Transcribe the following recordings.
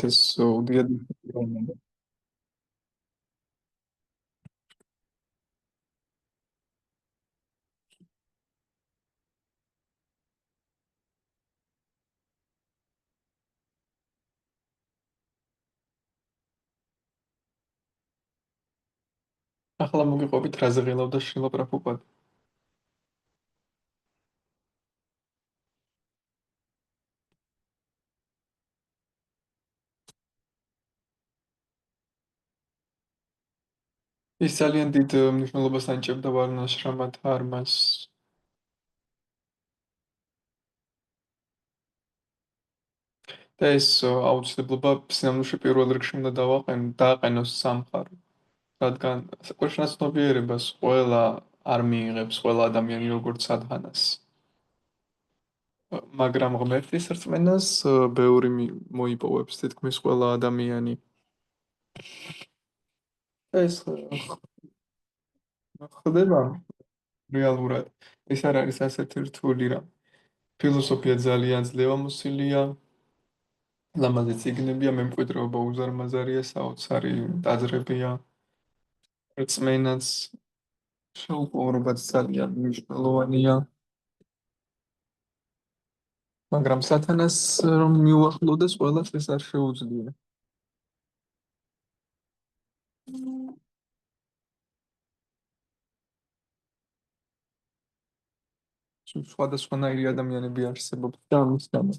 საუკეთესო უდიადო. ახლა მოგიყვებით რაზე ღილავდა შრილა პრაბჰუპადა. ის ძალიან დიდ მნიშვნელობას ანიჭებდა ვარნაშრამა დჰარმას. და ეს აუცილებლობა სინამდვილეში პირველ რიგში უნდა დააყენოს სამყარო. რადგან საკვირშესაძღვრიერებას ყველა არ მიიღებს ყველა ადამიანი როგორც საධანას. მაგრამ ღმერთის რწმენას ბევრი მოიპოვებს თითქმის ყველა ადამიანი. ეს ხდება რეალურად. ეს არ არის ასეთი რთული რამ. ფილოსოფია ძალიან ძლევამოსილია, ლამაზი წიგნებია, მემკვიდრეობა უზარმაზარია, საოცარი ტაძრებია, რწმენაც, შეუპოვარობაც ძალიან მნიშვნელოვანია. მაგრამ სათანას რომ მიუახლოვდეს, ყველას ეს არ შეუძლია. სხვადასხვანაირი ადამიანები არსებობს და ამის გამო.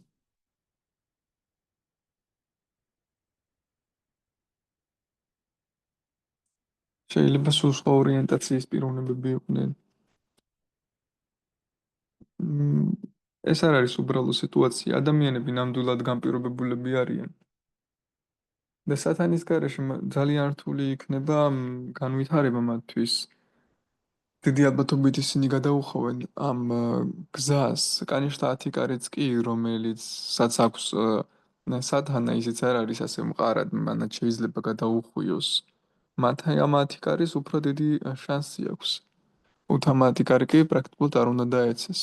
შეიძლება სულ სხვა ორიენტაციის პიროვნებები იყვნენ. ეს არ არის უბრალო სიტუაცია. ადამიანები ნამდვილად განპირობებულები არიან. და სათანის გარეშე ძალიან რთული იქნება განვითარება მათთვის. დიდი ალბათობით ისინი გადაუხვენ ამ გზას. კანიშთა 10 კარიც კი, რომელიცაც აქვს სათანა, ისიც არ არის ასე მყარად, მანაც შეიძლება გადაუხვიოს. მათ ამ 10 კარის უფრო დიდი შანსი აქვს. უთამათი კარი კი პრაქტიკულად არ უნდა დაეცეს.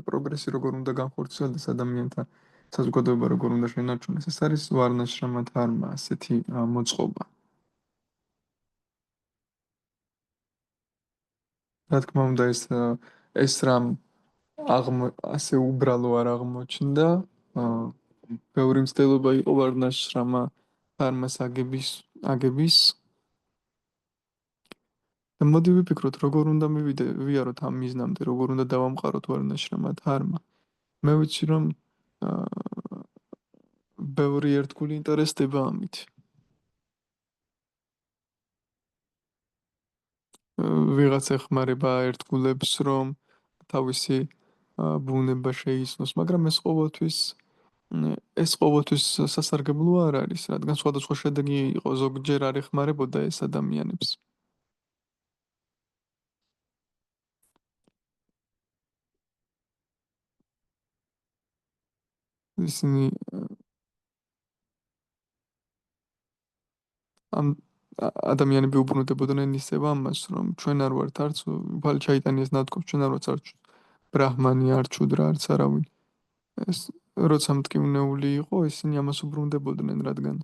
პროგრესი როგორ უნდა განხორციელდეს ადამიანთა საზოგადოება როგორ უნდა შენარჩუნდეს, ეს არის ვარნაშრამა დჰარმა, ასეთი მოწყობა. რა თქმა უნდა, ეს რამ ასე უბრალო არ აღმოჩნდა. ბევრი მცდელობა იყო ვარნაშრამა დჰარმას აგების. და მოდი ვიფიქროთ, როგორ უნდა ვიაროთ ამ მიზნამდე, როგორ უნდა დავამყაროთ ვარნაშრამა დჰარმა. მე ვიცი, რომ ბევრი ერთგული ინტერესდება ამით. ვიღაც ეხმარება ერთგულებს, რომ თავისი ბუნება შეიცნოს, მაგრამ ეს ყოველთვის სასარგებლო არ არის, რადგან სხვადასხვა შედეგი იყო, ზოგჯერ არ ეხმარებოდა ეს ადამიანებს. ისინი ამ ადამიანები უბრუნდებოდნენ ისევ ამას, რომ ჩვენ არ ვართ არც უფალი ჩაიტანიეს ნათქვამს, ჩვენ არ ვართ არც ბრაჰმანი, არც შუდრა, არც არავინ. ეს როცა მტკივნეული იყო, ისინი ამას უბრუნდებოდნენ, რადგან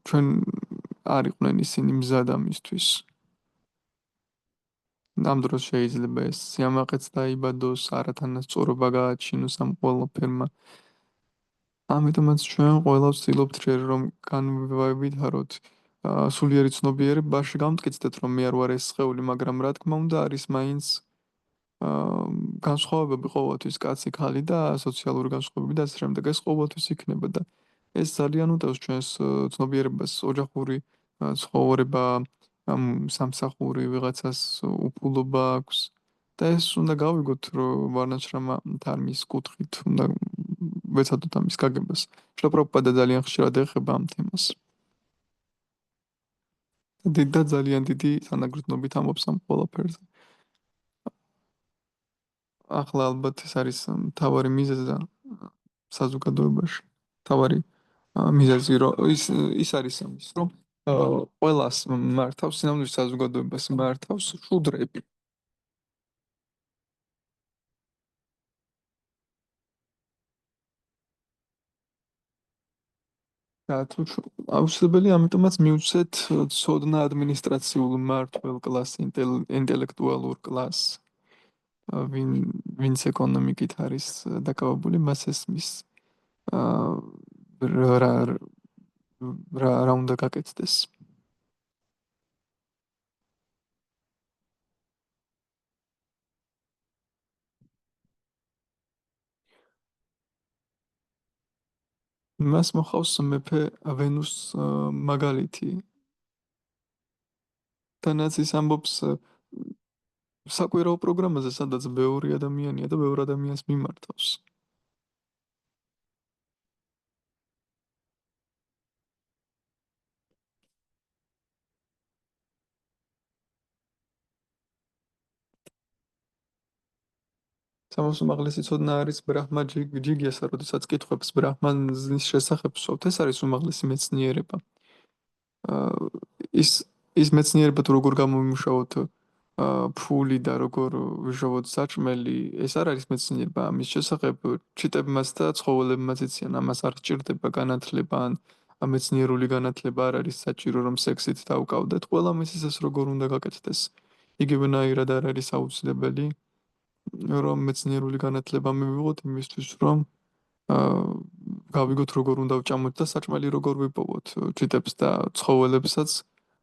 ჩვენ არ იყვნენ ისინი მზად ამისთვის. ამ დროს შეიძლება ეს სიამაყეც დაიბადოს, არათანასწორობა გააჩინოს ამ ყველაფერმა. ამიტომაც ჩვენ ყველა ვცდილობთ რომ განვავითაროთ სულიერი ცნობიერებაში გამტკიცდეთ, რომ მე არ ვარ ეს სხეული, მაგრამ რა თქმა უნდა არის მაინც განსხვავებები ყოველთვის კაცი, ქალი და სოციალური განსხვავებები და ასე შემდეგ. ეს ყოველთვის იქნება და ეს ძალიან უტევს ჩვენს ცნობიერებას, ოჯახური ცხოვრება, სამსახური, ვიღაცას უფულობა აქვს და ეს უნდა გავიგოთ, რომ ვარნაშრამა დჰარმის კუთხით უნდა ვეცადოთ ამის გაგებას. შრილა ძალიან ხშირად ეხება ამ თემას. და ძალიან დიდი სანაგრძნობით ამბობს ამ ყველაფერზე. ახლა ალბათ ეს არის მთავარი მიზეზი საზოგადოებაში. მთავარი მიზეზი ის არის ამის, რომ ყველას მართავს სინამდვილეში საზოგადოებას მართავს შუდრები. აუცილებელი, ამიტომაც მივცეთ ცოდნა ადმინისტრაციულ მმართველ კლასს, ინტელექტუალურ კლასს, ვინ ვინც ეკონომიკით არის დაკავებული, მას ესმის აა, რა რა რა უნდა გაკეთდეს. მას მოხავს მეფე ვენუს მაგალითი. თანაც ის ამბობს საკვირაო პროგრამაზე, სადაც ბევრი ადამიანია და ბევრ ადამიანს მიმართავს. სამოს უმაღლესი ცოდნა არის ბრაჰმა ჯიგიასა, როდესაც კითხებს ბრაჰმანის შესახებ ვსვავთ, ეს არის უმაღლესი მეცნიერება. აა, ის ის მეცნიერება თუ როგორ გამომიმუშავოთ ფული და როგორ ვიშოვოთ საჭმელი, ეს არ არის მეცნიერება. ამის შესახებ ჩიტებმაც და ცხოველებმაც იციან, ამას არ სჭირდება განათლება ან მეცნიერული განათლება არ არის საჭირო, რომ სექსით დავკავდეთ. ყველა მისის ეს როგორ უნდა გაკეთდეს. იგივენაირად არ არის აუცილებელი, რომ მეცნიერული განათლება მივიღოთ იმისთვის, რომ აა, გავიგოთ როგორ უნდა ვჭამოთ და საჭმელი როგორ ვიპოვოთ. ჩიტებს და ცხოველებსაც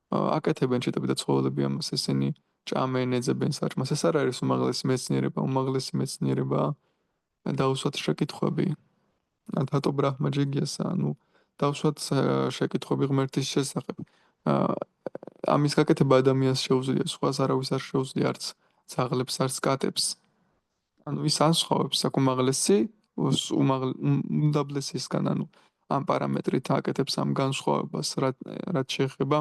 აკეთებენ ჩიტები და ცხოველები ამას ესენი ჭამენ, ეძებენ საჭმელს. ეს არ არის უმაღლესი მეცნიერება, უმაღლესი მეცნიერება დავსვათ შეკითხვები. დატო ბრაჰმა ჯიგიასა, ანუ დავსვათ შეკითხვები ღმერთის შესახებ. აა, ამის გაკეთება ადამიანს შეუძლია, სხვას არავის არ შეუძლია, არც ძაღლებს, არც კატებს. ანუ ის ანსხვავებს აქ უმაღლესი უმდაბლესისგან, ანუ ამ პარამეტრით აკეთებს ამ განსხვავებას, რაც შეეხება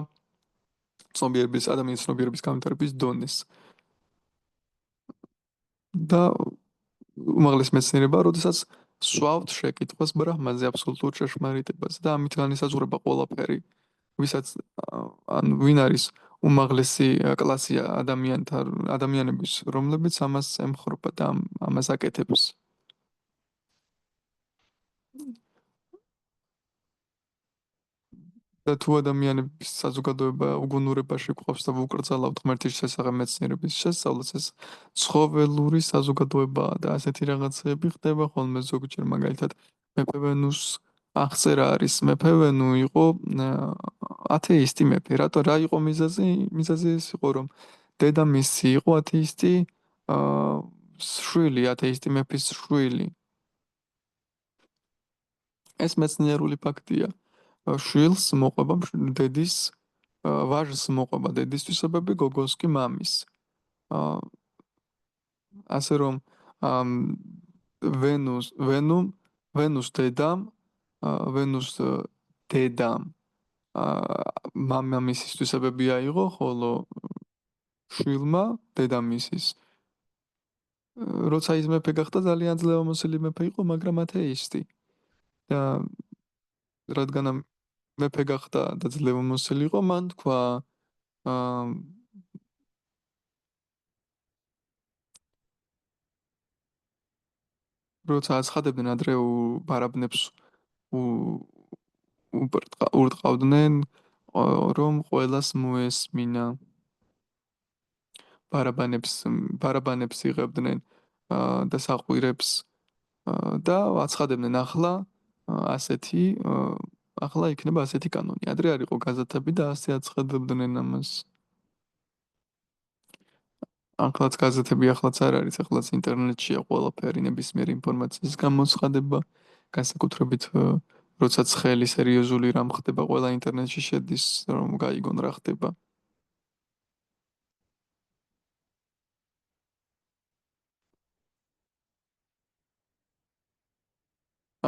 ცნობიერების ადამიანის ცნობიერების განვითარების დონეს. და უმაღლეს მეცნიერება, როდესაც სვავთ შეკითხვას ბრაჰმანზე აბსოლუტურ ჭეშმარიტებას და ამით განისაზღვრება ყველაფერი, ვისაც ან ვინ არის უმაღლესი კლასი ადამიანების, რომლებიც ამას ემხრობა და ამას აკეთებს. და თუ ადამიანების საზოგადოება უგუნურებაში გვყავს და ვუკრძალავთ ღმერთის შესახებ მეცნიერების შესწავლას, ეს ცხოველური საზოგადოებაა და ასეთი რაღაცები ხდება ხოლმე ზოგჯერ, მაგალითად, მეფე ვენუს აღწერა არის. მეფე ვენუ იყო ათეისტი მეფე. რატო რა იყო მიზეზი? მიზეზი ის იყო, რომ დედამისი იყო ათეისტი, აა შვილი, ათეისტი მეფის შვილი. ეს მეცნიერული ფაქტია. შვილს მოყვება დედის ვაჟს მოყვება დედის თვისებები, გოგოს კი მამის. აა, ასე რომ ამ ვენუმ ვენუს დედამ ვენუს დედამ მამამისის თვისებები აიღო, ხოლო შვილმა დედამისის. როცა ის მეფე გახდა, ძალიან ძლევამოსილი მეფე იყო, მაგრამ ათეისტი. და რადგან მეფე გახდა და ძლევამოსილი იყო, მან თქვა აა, როცა აცხადებდნენ ადრეულ ბარაბნებს უ- ურტყავდნენ, რომ ყველას მოესმინა ბარაბანებს ბარაბანებს იღებდნენ და საყვირებს და აცხადებდნენ ახლა ასეთი ახლა იქნება ასეთი კანონი. ადრე არ იყო გაზეთები და ასე აცხადებდნენ ამას. ახლაც გაზეთები ახლაც არ არის, ახლაც ინტერნეტშია ყველაფერი ნებისმიერი ინფორმაციის გამოცხადება, განსაკუთრებით როდესაც ხელი სერიოზული რამ ხდება, ყველა ინტერნეტში შედის, რომ გაიგონ რა ხდება.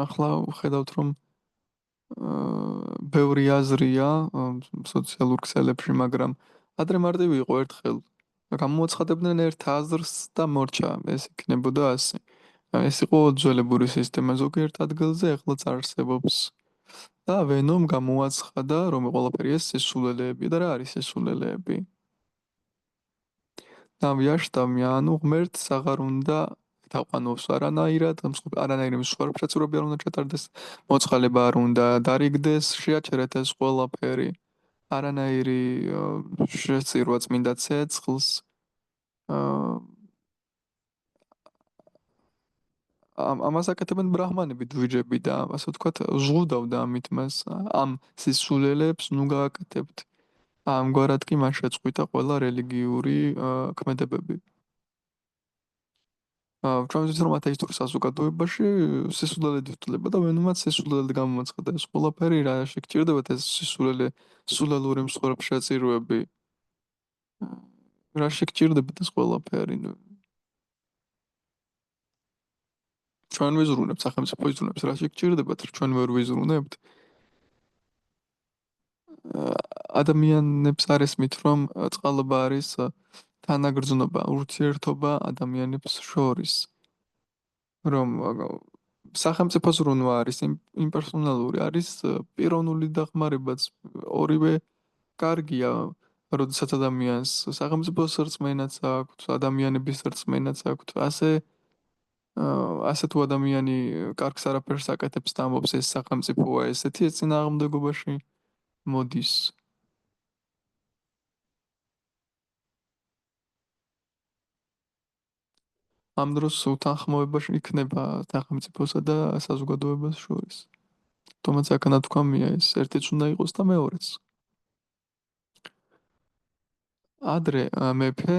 ახლა ვხედავთ, რომ ბევრი აზრია სოციალურ ქსელებში, მაგრამ ადრე მარტივი იყო ერთხელ. გამოაცხადებდნენ ერთ აზრს და მორჩა, ეს იქნებოდა ასე. ეს იყო ძველებური სისტემა ზოგიერთ ადგილზე, ახლაც არსებობს. და ვენომ გამოაცხადა, რომ ყველაფერი ეს სისულელეებია და რა არის სისულელეები. და ვიაშტამი, ანუ ღმერთს აღარ უნდა თაყვანობს არანაირად, არანაირი მსხვერპლშეწირვები არ უნდა ჩატარდეს, მოწყალება არ უნდა დარიგდეს, შეაჩერეთ ეს ყველაფერი, არანაირი შეწირვა წმინდა ცეცხლს, აა, ამას აკეთებენ ბრაჰმანები დვიჯები და ასე ვთქვათ ზღუდავდა ამით მას ამ სისულელებს ნუ გააკეთებთ. ამგვარად კი მას შეწყვიტა ყველა რელიგიური ქმედებები. ჩვენ ვიცით რომ ათეისტურ საზოგადოებაში სისულელედი ვთვლება და ვენმაც სისულელედ გამოაცხადა ეს ყველაფერი რა შეგჭირდებათ ეს სულელური მსხვერპლშეწირვები რა შეგჭირდებათ ეს ყველაფერი ჩვენ ვიზრუნებთ სახელმწიფო იზრუნებს რა შეგჭირდებათ ჩვენ ვერ ვიზრუნებთ ადამიანებს არ ესმით რომ წყალობა არის თანაგრძნობა ურთიერთობა ადამიანებს შორის რომ სახელმწიფოს რუნვა არის იმპერსონალური არის პიროვნული დახმარებაც ორივე კარგია როდესაც ადამიანს სახელმწიფოს რწმენაც აქვს ადამიანების რწმენაც აქვს ასე თუ ადამიანი კარგს არაფერს აკეთებს და ამბობს ეს სახელმწიფოა ესეთი ეს წინააღმდეგობაში მოდის ამ დროს უთანხმოებაში იქნება სახელმწიფოსა და საზოგადოებას შორის თუმცა აქ ნათქვამია ეს ერთიც უნდა იყოს და მეორეც ადრე მეფე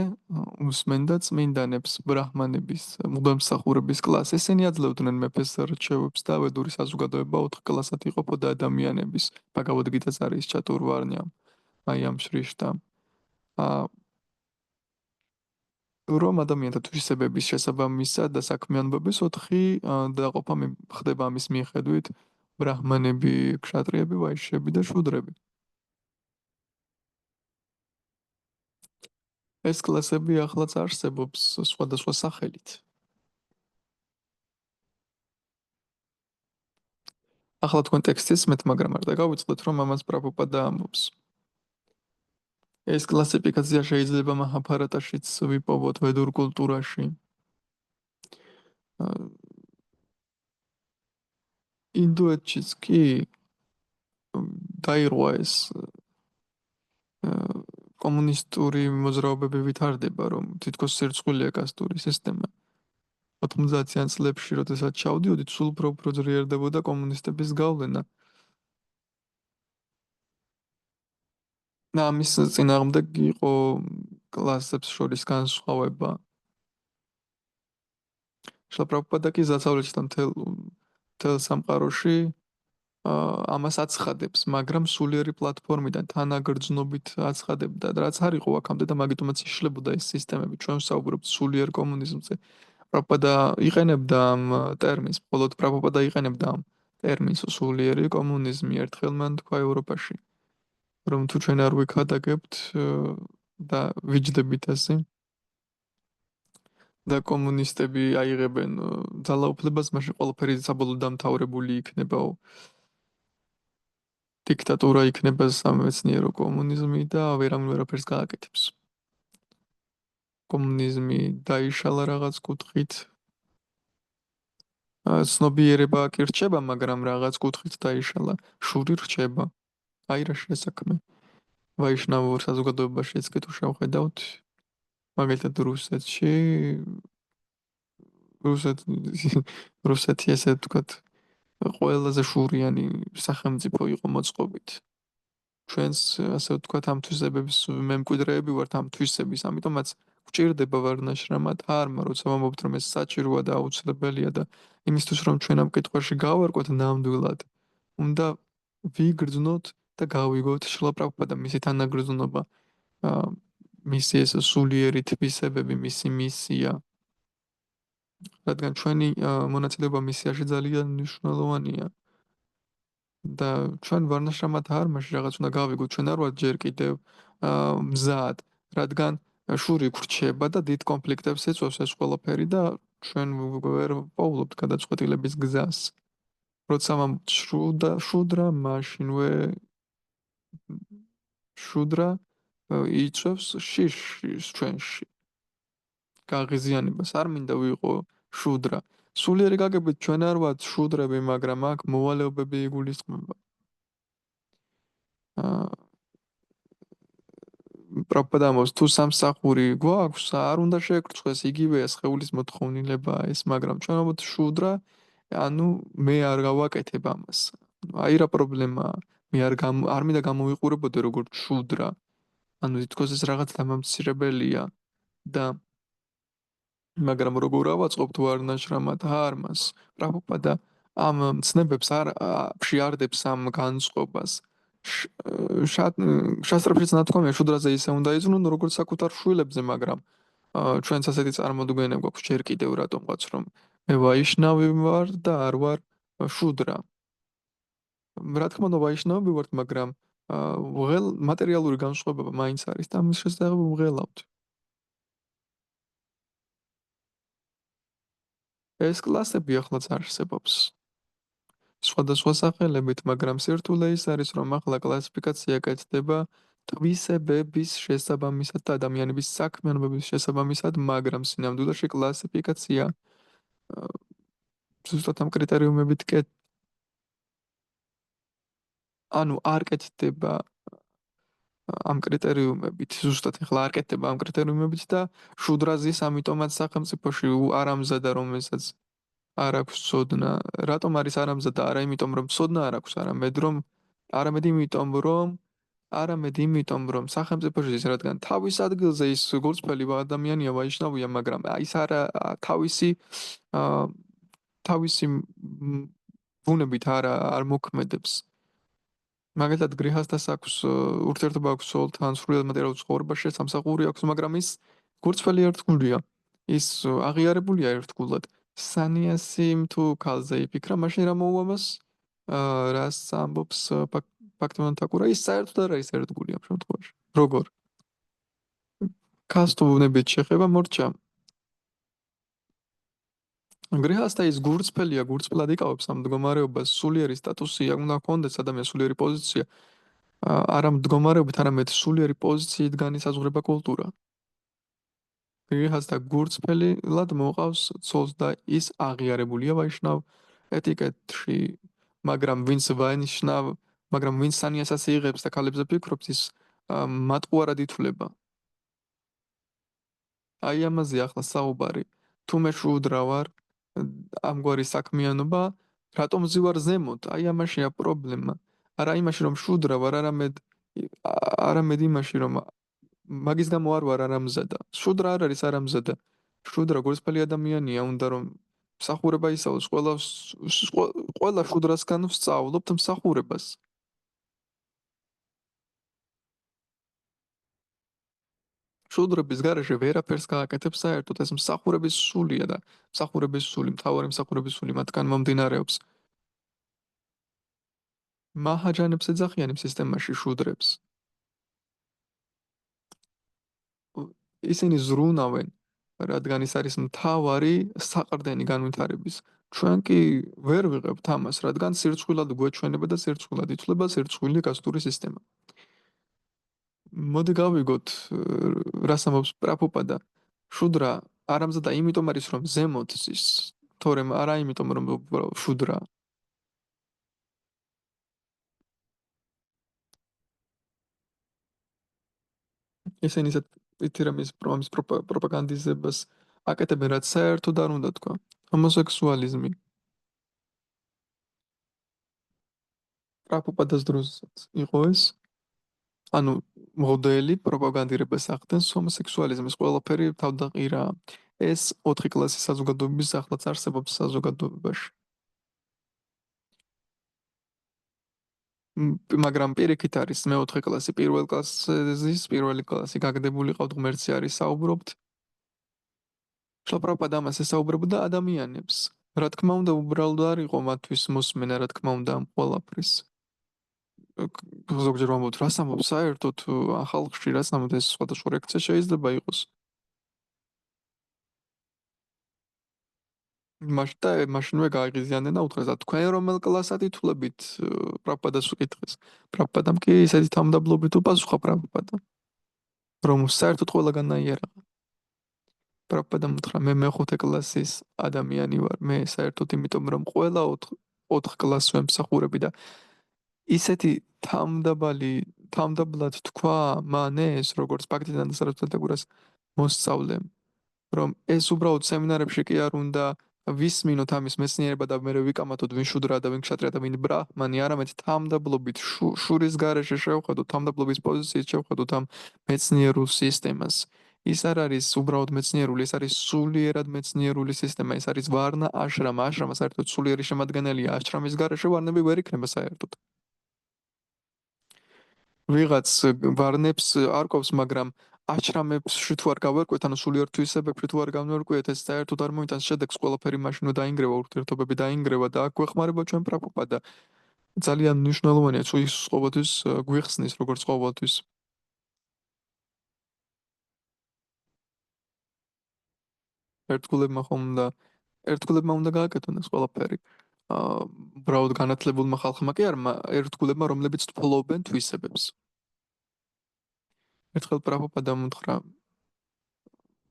უსმენდა წმინდანებს ბრაჰმანების მღვდელმსახურების კლასს. ესენი აძლევდნენ მეფეს რჩევებს და ვედური საზოგადოება 4 კლასად იყოფოდა ადამიანების. ბაგავად გიტას არის ჩატურვარნია. აი ამ შრიშტა. აა რომ ადამიანთა თვისებების შესაბამისად და საქმიანობების 4 დაყოფა ხდება ამის მიხედვით ბრაჰმანები, ქშატრიები, ვაიშები და შუდრები. ეს კლასები ახლაც არსებობს სხვადასხვა სახელით. ახლა თქვენ ტექსტის მეც მაგრამ არ დაგავიწყდეთ რომ ამას პრაბჰუპადა ამბობს. ეს კლასიფიკაცია შეიძლება მაჰაბჰარატაშიც ვიპოვოთ ვედურ კულტურაში. ინდუეთშიც კი დაირღვა ეს კომუნისტური მოძრაობები ვითარდება რომ თითქოს სირცხვილია კასტური სისტემა. 90-იან წლებში როდესაც ჩავდიოდით სულ უფრო ძლიერდებოდა კომუნისტების გავლენა. და ამის წინააღმდეგ იყო კლასებს შორის განსხვავება. შლაპრაპადა კი ზაცავლეჩთან თელ სამყაროში ამას აცხადებს, მაგრამ სულიერი პლატფორმიდან თანაგრძნობით აცხადებდა, რაც არ იყო აქამდე და მაგიტომაც იშლებოდა ეს სისტემები. ჩვენ ვსაუბრობთ სულიერ კომუნიზმზე. პრაპადა იყენებდა ამ ტერმინს, მხოლოდ პრაპადა იყენებდა ამ ტერმინს სულიერი კომუნიზმი ერთხელ მან თქვა ევროპაში, რომ თუ ჩვენ არ ვიქადაგებთ და ვიჯდებით ასე და კომუნისტები აიღებენ ძალაუფლებას, მაშინ ყველაფერი საბოლოო დამთავრებული იქნება. დიქტატურა იქნება სამეცნიერო კომუნიზმი და ვერაფერს გააკეთებს. კომუნიზმი დაიშალა რაღაც კუთხით. ცნობიერება კი რჩება, მაგრამ რაღაც კუთხით დაიშალა. შური რჩება. აი რა შესაქმე. ვაიშნავურ საზოგადოებაში ეს კი თუ შევხედავთ, მაგალითად რუსეთი ესე ვთქვათ, ყველაზე შურიანი სახელმწიფო იყო მოწყობით. ჩვენს ასე ვთქვათ ამ თვისებების მემკვიდრეები ვართ ამ თვისების, ამიტომაც გვჭირდება ვარნაშრამად არმა, როცა ვამბობთ რომ ეს საჭიროა და აუცილებელია და იმისთვის რომ ჩვენ ამ კითხვაში გავარკვოთ ნამდვილად, უნდა ვიგრძნოთ და გავიგოთ შლაპრაპადა მისი თანაგრძნობა, მისი ეს სულიერი თვისებები, მისი მისია, რადგან ჩვენი მონაწილეობა მისიაში ძალიან მნიშვნელოვანია. და ჩვენ ვარნაშრამად არმაში რაღაც უნდა გავიგოთ, ჩვენ არ ვართ ჯერ კიდევ მზად, რადგან შური გრჩება და დიდ კონფლიქტებს ეწევს ეს ყველაფერი და ჩვენ ვერ პოულობთ გადაწყვეტილების გზას. როცა შუდრა მაშინვე შუდრა იწევს შიშს ჩვენში. გაღიზიანებას არ მინდა ვიყო შუდრა. სულიერი გაგებით ჩვენ არ ვართ შუდრები, მაგრამ აქ მოვალეობები იგულისხმება. აა პროპადამოს თუ სამსახური გვაქვს, არ უნდა შეეკრწყვეს იგივეა სხეულის მოთხოვნილება ეს, მაგრამ ჩვენ ვთ შუდრა, ანუ მე არ გავაკეთებ ამას. აი რა პრობლემაა. მე არ მინდა გამოვიყურებოდე როგორც შუდრა. ანუ თითქოს ეს რაღაც დამამცირებელია და მაგრამ როგორ ავაწყობ თუ არ ნაშრამად ჰარმას პრაბჰუპადა ამ ცნებებს არ შეარდებს ამ განწყობას შასტრებში ნათქვამია შუდრაზე ისე უნდა იზრუნონ როგორც საკუთარ შვილებზე მაგრამ ჩვენც ასეთი წარმოდგენა გვაქვს ჯერ კიდევ რატომღაც რომ მე ვაიშნავი ვარ და არ ვარ შუდრა რა თქმა უნდა ვაიშნავი ვარ მაგრამ ვღელ მატერიალური განსხვავება მაინც არის და ამის შესაძლებლობა ვღელავთ ეს კლასები ახლაც არსებობს სხვადასხვა სახელებით, მაგრამ სირთულე ის არის, რომ ახლა კლასიფიკაცია კეთდება თვისებების შესაბამისად და ადამიანების საქმიანობების შესაბამისად, მაგრამ სინამდვილეში კლასიფიკაცია ზუსტად ამ კრიტერიუმებით ანუ არ კეთდება ამ კრიტერიუმებით, ზუსტად ახლა არ კეთდება ამ კრიტერიუმებით და შუდრაზის ამიტომაც სახელმწიფოში არ ამზადა რომელსაც არ აქვს ცოდნა. რატომ არის არამზადა? არა იმიტომ რომ ცოდნა არ აქვს, არამედ იმიტომ რომ სახელმწიფოში ის რადგან თავის ადგილზე ის გულწრფელი ადამიანია ვაიშნავია, მაგრამ ის არა აა, თავისი ბუნებით არ მოქმედებს. მაგალითად გრიჰასთას აქვს ურთიერთობა აქვს ცოლთან, სრულად მატერიალურ ცხოვრებაში სამსახური აქვს, მაგრამ ის გულწრფელი ერთგულია. ის აღიარებულია ერთგულად. სანიასიმ თუ ქალზე იფიქრა, მაშინ რა მოუვა მას? რას ამბობს ფაქტობრივად თაკურა, ის საერთოდ არ არის ერთგული ამ შემთხვევაში. როგორ? ქალს თუ ბუნებით შეხება მორჩა. გრიჰასთა ის გულწრფელია, გულწრფელად იკავებს ამ მდგომარეობას, სულიერი სტატუსი უნდა ჰქონდეს ადამიანს სულიერი პოზიცია. არა მდგომარეობით, არამედ სულიერი პოზიციით განისაზღვრება კულტურა. გრიჰასთა გულწრფელად მოყავს ცოლს და ის აღიარებულია ვაიშნავ ეტიკეტში, მაგრამ ვინც სანიასას იღებს და ქალებზე ფიქრობს, ის მატყუარად ითვლება. აი ამაზე ახლა საუბარი. თუ მე შუდრა ვარ, ამგვარი საქმიანობა, რატომ ზივარ ზემოთ? აი ამაშია პრობლემა. არა იმაში რომ შუდრა ვარ, არამედ იმაში რომ მაგის გამო არ ვარ არამზადა. შუდრა არ არის არამზადა. შუდრა გულწრფელი ადამიანია, უნდა რომ მსახურება ისწავლოს. ყველა შუდრასგან ვსწავლობთ მსახურებას. შუდრების garaშე ვერაფერს გააკეთებს საერთოდ ეს მსახურების სულია და მსახურების სული, მთავარი მსახურების სული მათგან მომდინარეობს. მაჰაჯანებს ეძახიან იმ სისტემაში შუდრებს. ისინი ზრუნავენ, რადგან ის არის მთავარი საყრდენი განვითარების. ჩვენ კი ვერ ვიღებთ ამას, რადგან სირცხვილად გვეჩვენება და სირცხვილად ითვლება სირცხვილი გასტური სისტემა. მოდი გავიგოთ, რას ამბობს პრაბჰუპადა. შუდრა არამზადა იმიტომ არის, რომ ზემოთ ზის, თორემ არა იმიტომ, რომ შუდრა. ისინი ამის პროპაგანდიზებას აკეთებენ, რაც საერთოდ არ უნდა თქვა. ჰომოსექსუალიზმი. პრაბჰუპადას დროსაც იყო ეს. ანუ მოდელი პროპაგანდირებას ახდენს ჰომოსექსუალიზმის ყველაფერი თავდაყირა. ეს 4 კლასის საზოგადოების ახლაც არსებობს საზოგადოებაში. მაგრამ პირიქით არის მე-4 კლასი, პირველი კლასი გაგდებული ყავთ ღმერთი არის საუბრობთ. შლაპრაპად ამას ესაუბრებოდა ადამიანებს. რა თქმა უნდა, უბრალოდ არ იყო მათთვის მოსმენა, რა თქმა უნდა, ამ ყველაფრის. ზოგჯერ ვამბობთ, რას ამბობ საერთოდ ხალხში, რას ამბობთ ეს სხვადასხვა რეაქცია შეიძლება იყოს. მაშინვე გააღიზიანდნენ და უთხრეს, თქვენ რომელ კლასად ითვლებით პრაბჰუპადას უკითხეს. პრაბჰუპადამ კი ისეთი თავმდაბლობით უპასუხა პრაბჰუპადა, რომ საერთოდ ყველგან აიარა. პრაბადამ უთხრა მე მეხუთე კლასის ადამიანი ვარ. მე საერთოდ იმიტომ რომ ყველა 4 კლასს ვემსახურები და ისეთი თავდაბლად თქვა მან ეს როგორც ფაქტიდან დასაწყისად მოსწავლემ რომ ეს უბრალოდ სემინარებში კი არ უნდა ვისმინოთ ამის მეცნიერება და მე ვიკამათოთ ვინ შუდრა და ვინ ქშატრია და ვინ ბრაჰმანი, არამედ თამდაბლობით შურის გარეშე შევხედოთ, თამდაბლობის პოზიციით შევხედოთ ამ მეცნიერულ სისტემას. ის არ არის უბრალოდ მეცნიერული, ეს არის სულიერად მეცნიერული სისტემა, ეს არის ვარნა აშრამა, აშრამა საერთოდ სულიერი შემადგენელია, აშრამის გარეშე ვარნები ვერ იქნება საერთოდ. ვიღაც ვარნებს არკობს, მაგრამ აჩრამებში თუ არ გავერკვეთ, ანუ სულიერ თვისებებში თუ არ განვერკვეთ, ეს საერთოდ არ მოიტანს შედეგს, ყველაფერი მაშინ დაინგრევა, ურთიერთობები დაინგრევა და აქ გვეხმარება ჩვენ პრაბჰუპადა. ძალიან მნიშვნელოვანია, თუ ის ყოველთვის გვიხსნის, როგორც ყოველთვის. ერთგულებმა ხომ და ერთგულებმა უნდა გააკეთონ ეს ყველაფერი. უბრალოდ განათლებულმა ხალხმა კი არა, ერთგულებმა, რომლებიც ფლობენ თვისებებს. ერთხელ პრაბჰუპადამ უთხრა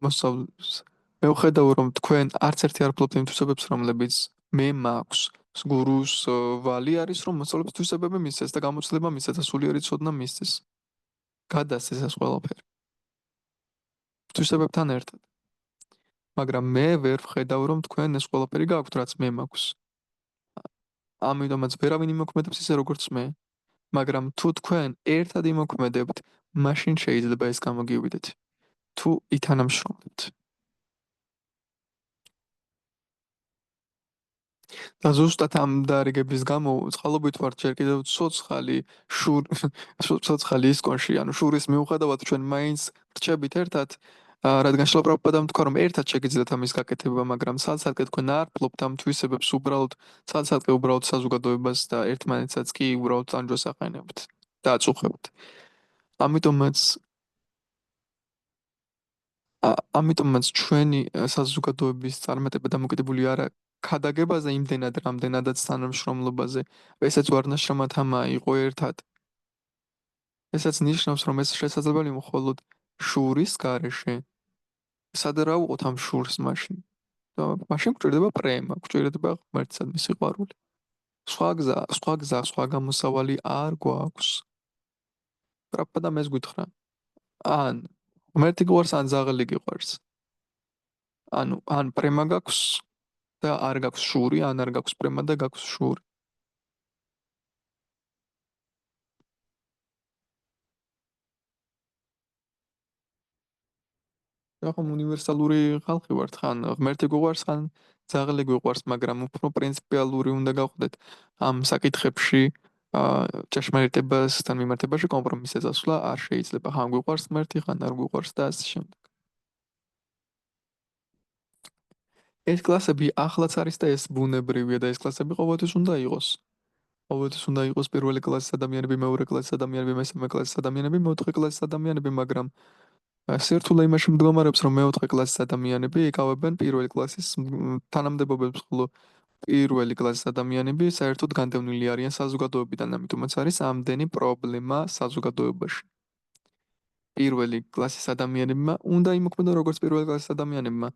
მოსწავლეს. მე ვხედავ, რომ თქვენ არც ერთი არ ფლობთ იმ თვისებებს, რომლებიც მე მაქვს. გურუს ვალი არის, რომ მოსწავლებს თვისებები მისცეს და გამოცდილება მისცეს და სულიერი ცოდნა მისცეს. გადასცეს ეს ყველაფერი. თვისებებთან ერთად. მაგრამ მე ვერ ვხედავ, რომ თქვენ ეს ყველაფერი გაქვთ, რაც მე მაქვს. ამიტომაც ვერავინ იმოქმედებს ისე, როგორც მე. მაგრამ თუ თქვენ ერთად იმოქმედებთ, მაშინ შეიძლება ეს გამოგივიდეთ. თუ ითანამშრომლებთ. და ზუსტად ამ დარიგების გამო წყალობით ვარ ჯერ კიდევ ცოცხალი ცოცხალი ისკონში, ანუ შურის მიუხედავად ჩვენ მაინც რჩებით ერთად, რადგან შლაპრაპადამ თქვა რომ ერთად შეგიძლიათ ამის გაკეთება, მაგრამ სალსალკე თქვენ არ ფლობთ ამ თვისებებს უბრალოდ სალსალკე უბრალოდ საზოგადოებას და ერთმანეთსაც კი უბრალოდ ანჯოს აყენებთ და აწუხებთ. ამიტომაც ამიტომაც ჩვენი საზოგადოების წარმატება დამოკიდებული არა ქადაგებაზე იმდენად, რამდენადაც თანამშრომლობაზე. ესაც ვარნაშრომად ამა იყო ერთად. ესაც ნიშნავს, რომ ეს შესაძლებელი მხოლოდ შურის გარეშე. სად რა ვუყოთ ამ შურს მაშინ? და მაშინ გვჭირდება პრემა, გვჭირდება ღმერთსადმი სიყვარული. სხვა გამოსავალი არ გვაქვს. პრაბჰუპადამ ეს გითხრა. ან ღმერთი გიყვარს, ან ზაღლი გიყვარს. ანუ ან პრემა გაქვს და არ გაქვს შური, ან არ გაქვს პრემა და გაქვს შური. რა ხომ უნივერსალური ხალხი ვართ, ხან ღმერთი გიყვარს, ხან ზაღლი გიყვარს, მაგრამ უფრო პრინციპიალური უნდა გავხდეთ ამ საკითხებში. ჭეშმარიტებასთან მიმართებაში კომპრომისზე წასვლა არ შეიძლება. ხან გიყვარს ღმერთი, ხან არ გიყვარს და ასე შემდეგ. ეს კლასები ახლაც არის და ეს ბუნებრივია და ეს კლასები ყოველთვის უნდა იყოს. ყოველთვის უნდა იყოს პირველი კლასის ადამიანები, მეორე კლასის ადამიანები, მესამე კლასის ადამიანები, მეოთხე კლასის ადამიანები, მაგრამ სირთულე იმაში მდგომარეობს, რომ მეოთხე კლასის ადამიანები იკავებენ პირველი კლასის თანამდებობებს, ხოლო პირველი კლასის ადამიანები საერთოდ განდევნილი არიან საზოგადოებიდან, ამიტომაც არის ამდენი პრობლემა საზოგადოებაში. პირველი კლასის ადამიანებმა უნდა იმოქმედონ როგორც პირველი კლასის ადამიანებმა,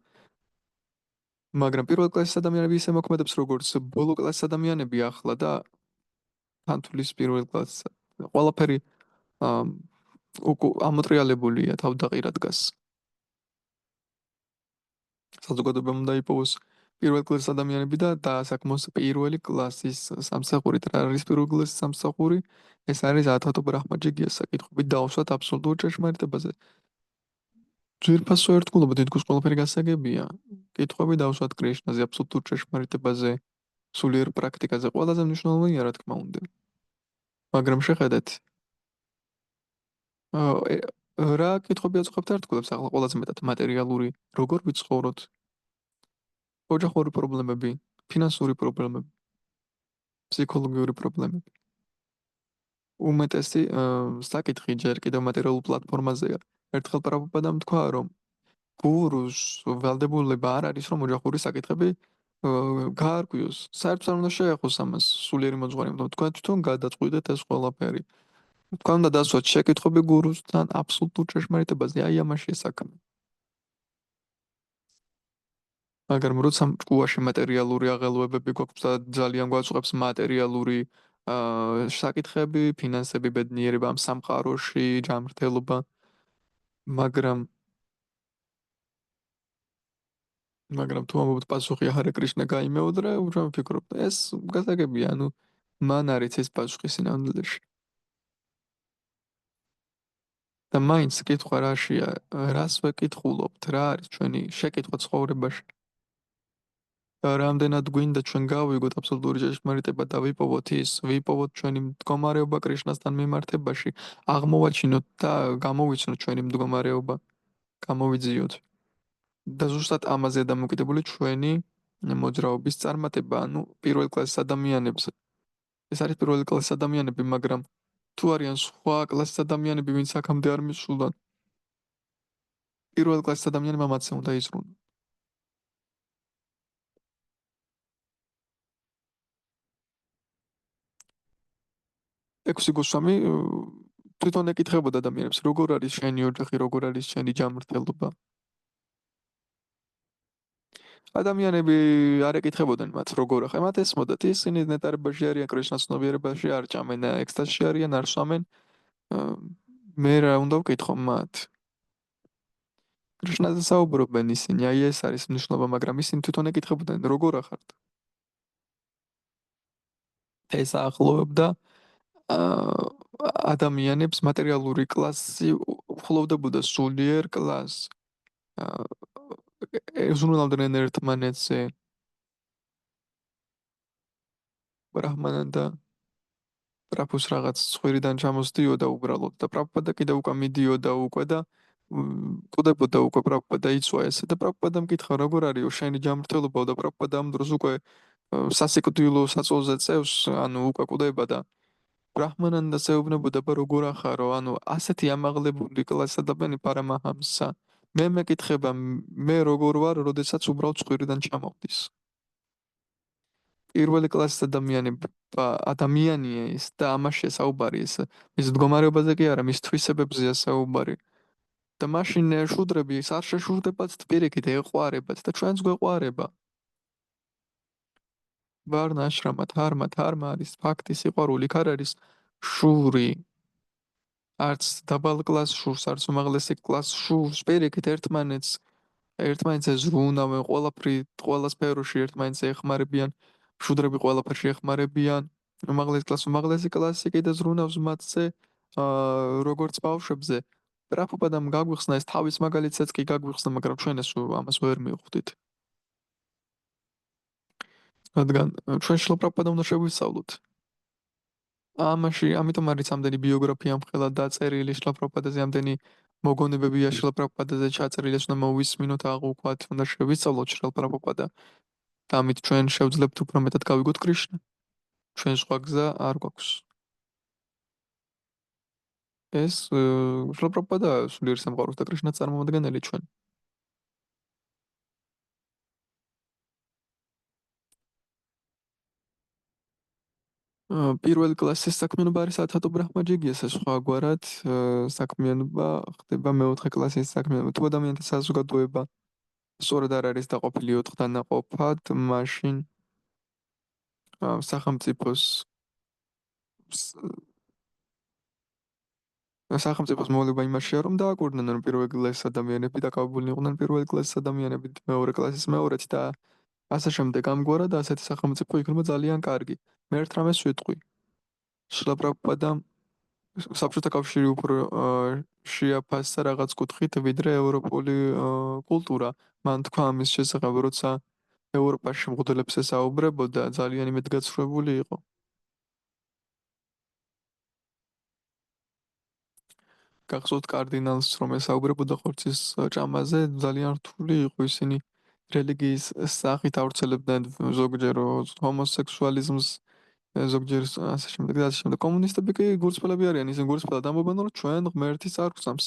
მაგრამ პირველი კლასის ადამიანები ისე მოქმედებს როგორც ბოლო კლასის ადამიანები ახლა და თანთulis პირველი კლასის ყველაფერი ამოტრიალებულია თავდაყირად დგას. საზოგადოებამ უნდა იპოვოს პირველი კლასის ადამიანები და დაასაქმოს პირველი კლასის სამსახური. რა არის პირველი კლასის სამსახური? ეს არის ათათო ბრაჰმაჯიგიას საკითხები დავსვათ აბსოლუტურ ჭეშმარიტებაზე. ძვირფასო ერთგულობა თითქოს ყველაფერი გასაგებია. კითხვები დავსვათ კრიშნაზე, აბსოლუტურ ჭეშმარიტებაზე, სულიერ პრაქტიკაზე, ყველაზე მნიშვნელოვანია რა თქმა უნდა. მაგრამ შეხედეთ, რა კითხვები აწყობთ ერთგულებს ახლა ყველაზე მეტად მატერიალური, როგორ ვიცხოვროთ, ოჯახური პრობლემები, ფინანსური პრობლემები, ფსიქოლოგიური პრობლემები. უმეტესი საკითხი ჯერ კიდევ მატერიალურ პლატფორმაზეა. ერთხელ პრაბჰუპადამ თქვა, რომ გურუს ვალდებულება არ არის, რომ ოჯახური საკითხები გაარკვიოს. საერთოდ არ უნდა შეეხოს ამას სულიერი მოძღვარი, მაგრამ თქვენ თვითონ გადაწყვიტეთ ეს ყველაფერი. თქვენ უნდა დასვათ შეკითხვები გურუსთან აბსოლუტურ ჭეშმარიტებაზე, აი ამაშია საქმე. მაგრამ როცა ჭკუაში მატერიალური აღელვებები გვაქვს და ძალიან გვაწყობს მატერიალური საკითხები, ფინანსები, ბედნიერება ამ სამყაროში, ჯანმრთელობა, მაგრამ მაგრამ თუ ამბობთ პასუხი ჰარე კრიშნა გაიმეორდა, უბრალოდ ვფიქრობ, ეს გასაგებია, ანუ მან არის ეს პასუხი სინამდვილეში. და მაინც კითხვა რაშია, რას ვეკითხულობთ, რა არის ჩვენი შეკითხვა ცხოვრებაში? და რამდენად გვინდა ჩვენ გავიგოთ აბსოლუტური ჭეშმარიტება და ვიპოვოთ ჩვენი მდგომარეობა კრიშნასთან მიმართებაში, აღმოვაჩინოთ და გამოვიცნოთ ჩვენი მდგომარეობა, გამოვიძიოთ. და ზუსტად ამაზე დამოკიდებული ჩვენი მოძრაობის წარმატება, ანუ პირველ კლასის ადამიანებს. ეს არის პირველ კლასის ადამიანები, მაგრამ თუ არიან სხვა კლასის ადამიანები, ვინც აქამდე არ მისულან, პირველ კლასის ადამიანებმა მათზე უნდა იზრუნონ. 6 გოსვამი თვითონ ეკითხებოდა ადამიანებს, როგორ არის შენი ოჯახი, როგორ არის შენი ჯანმრთელობა. ადამიანები არ ეკითხებოდნენ მათ როგორ ახლა მათ ესმოდათ ისინი ნეტარებაში არიან კრიშნას ცნობიერებაში არ ჭამენ ექსტაზში არიან არ სვამენ მე რა უნდა ვკითხო მათ კრიშნაზე საუბრობენ ისინი აი ეს არის მნიშვნელობა მაგრამ ისინი თვითონ ეკითხებოდნენ როგორ ახართ ეს ახლოვებდა აა, ადამიანებს მატერიალური კლასი ახლოვდებოდა სულიერ კლასს ეზრუნავდნენ ერთმანეთზე ბრაჰმანანდა პრაფუს რაღაც ცხვირიდან ჩამოსდიოდა უბრალოდ და პრაფუპადა კიდე უკვე მიდიოდა უკვე და კვდებოდა უკვე პრაფუპადა იცვა ესე და პრაფუპადამ კითხა როგორ არის შენი ჯანმრთელობა და პრაფუპადა ამ დროს უკვე სასიკვდილო საწოლზე წევს ანუ უკვე კვდება და ბრაჰმანანდა შეეუბნებოდა როგორ ახარო ანუ ასეთი ამაღლებული კლასის ადამიანი პარამაჰამსა მე მეკითხება მე როგორ ვარ როდესაც უბრალოდ ცხვირიდან ჩამოვდის პირველი კლასის ადამიანია ის და ამაშია საუბარი ეს მის მდგომარეობაზე კი არა მის თვისებებზეა საუბარი და მაშინ შუდრები ის არ შეშურდებათ პირიქით ეყვარებათ და ჩვენც გვეყვარება ვარნა აშრამა თარმა არის ფაქტი სიყვარული იქ არ არის შური არც დაბალ კლასს შურს არც უმაღლესი კლასს შურს პირიქით ერთმანეთზე ზრუნავენ ყველა სფეროში ერთმანეთზე ეხმარებიან მშვიდრები ყველაფერში ეხმარებიან უმაღლესი კლასი კიდე ზრუნავს მათზე როგორც ბავშვებზე პრაფუპადამ გაგვიხსნა ეს თავის მაგალითსაც კი გაგვიხსნა მაგრამ ჩვენ ეს ამას ვერ მივხვდით რადგან ჩვენ შილ პრაფუპადამ უნდა შევისწავლოთ ამაში ამიტომ არის ამდენი ბიოგრაფია მხელად დაწერილი შილ პრაფუპადაზე ამდენი მოგონებებია შილ პრაფუპადაზე ჩაწერილი ეს უნდა მოვისმინოთ აღვქვათ უნდა შევისწავლოთ შილ პრაფუპადა და ამით ჩვენ შევძლებთ უფრო მეტად გავიგოთ კრიშნა. ჩვენ სხვა გზა არ გვაქვს. ეს შლაპროპადა სულიერ სამყაროს და კრიშნას წარმომადგენელი ჩვენ. პირველი კლასის საქმიანობა არის ათათო ბრაჰმაჯიგიას სხვაგვარად საქმიანობა ხდება მეოთხე კლასის საქმიანობა. თუ ადამიანთა საზოგადოება სწორად არ არის დაყოფილი 4 დანაყოფად, მაშინ სახელმწიფოს სახელმწიფოს მოვალეობა იმაშია, რომ დააკვირდნენ, რომ პირველი კლასის ადამიანები დაკავებულნი იყვნენ პირველი კლასის ადამიანებით, მეორე კლასის მეორეთ და ასე შემდეგ. ამგვარად ასეთი სახელმწიფო იქნება ძალიან კარგი. მე ერთ რამეს ვიტყვი. შლაპრაპადამ საბჭოთა კავშირი უფრო შეაფასა რაღაც კუთხით ვიდრე ევროპული კულტურა. მან თქვა ამის შესახებ, როცა ევროპაში მღვდლებს ესაუბრებოდა, ძალიან იმედგაცრუებული იყო. გახსოვთ კარდინალს რომ ესაუბრებოდა ხორცის ჭამაზე ძალიან რთული იყო ისინი რელიგიის სახით ავრცელებდნენ ზოგჯერ ჰომოსექსუალიზმს ზოგჯერ ასე შემდეგ და ასე შემდეგ კომუნისტები კი გულწრფელები არიან ისინი გულწრფელად ამბობენ რომ ჩვენ ღმერთის არ გვსამს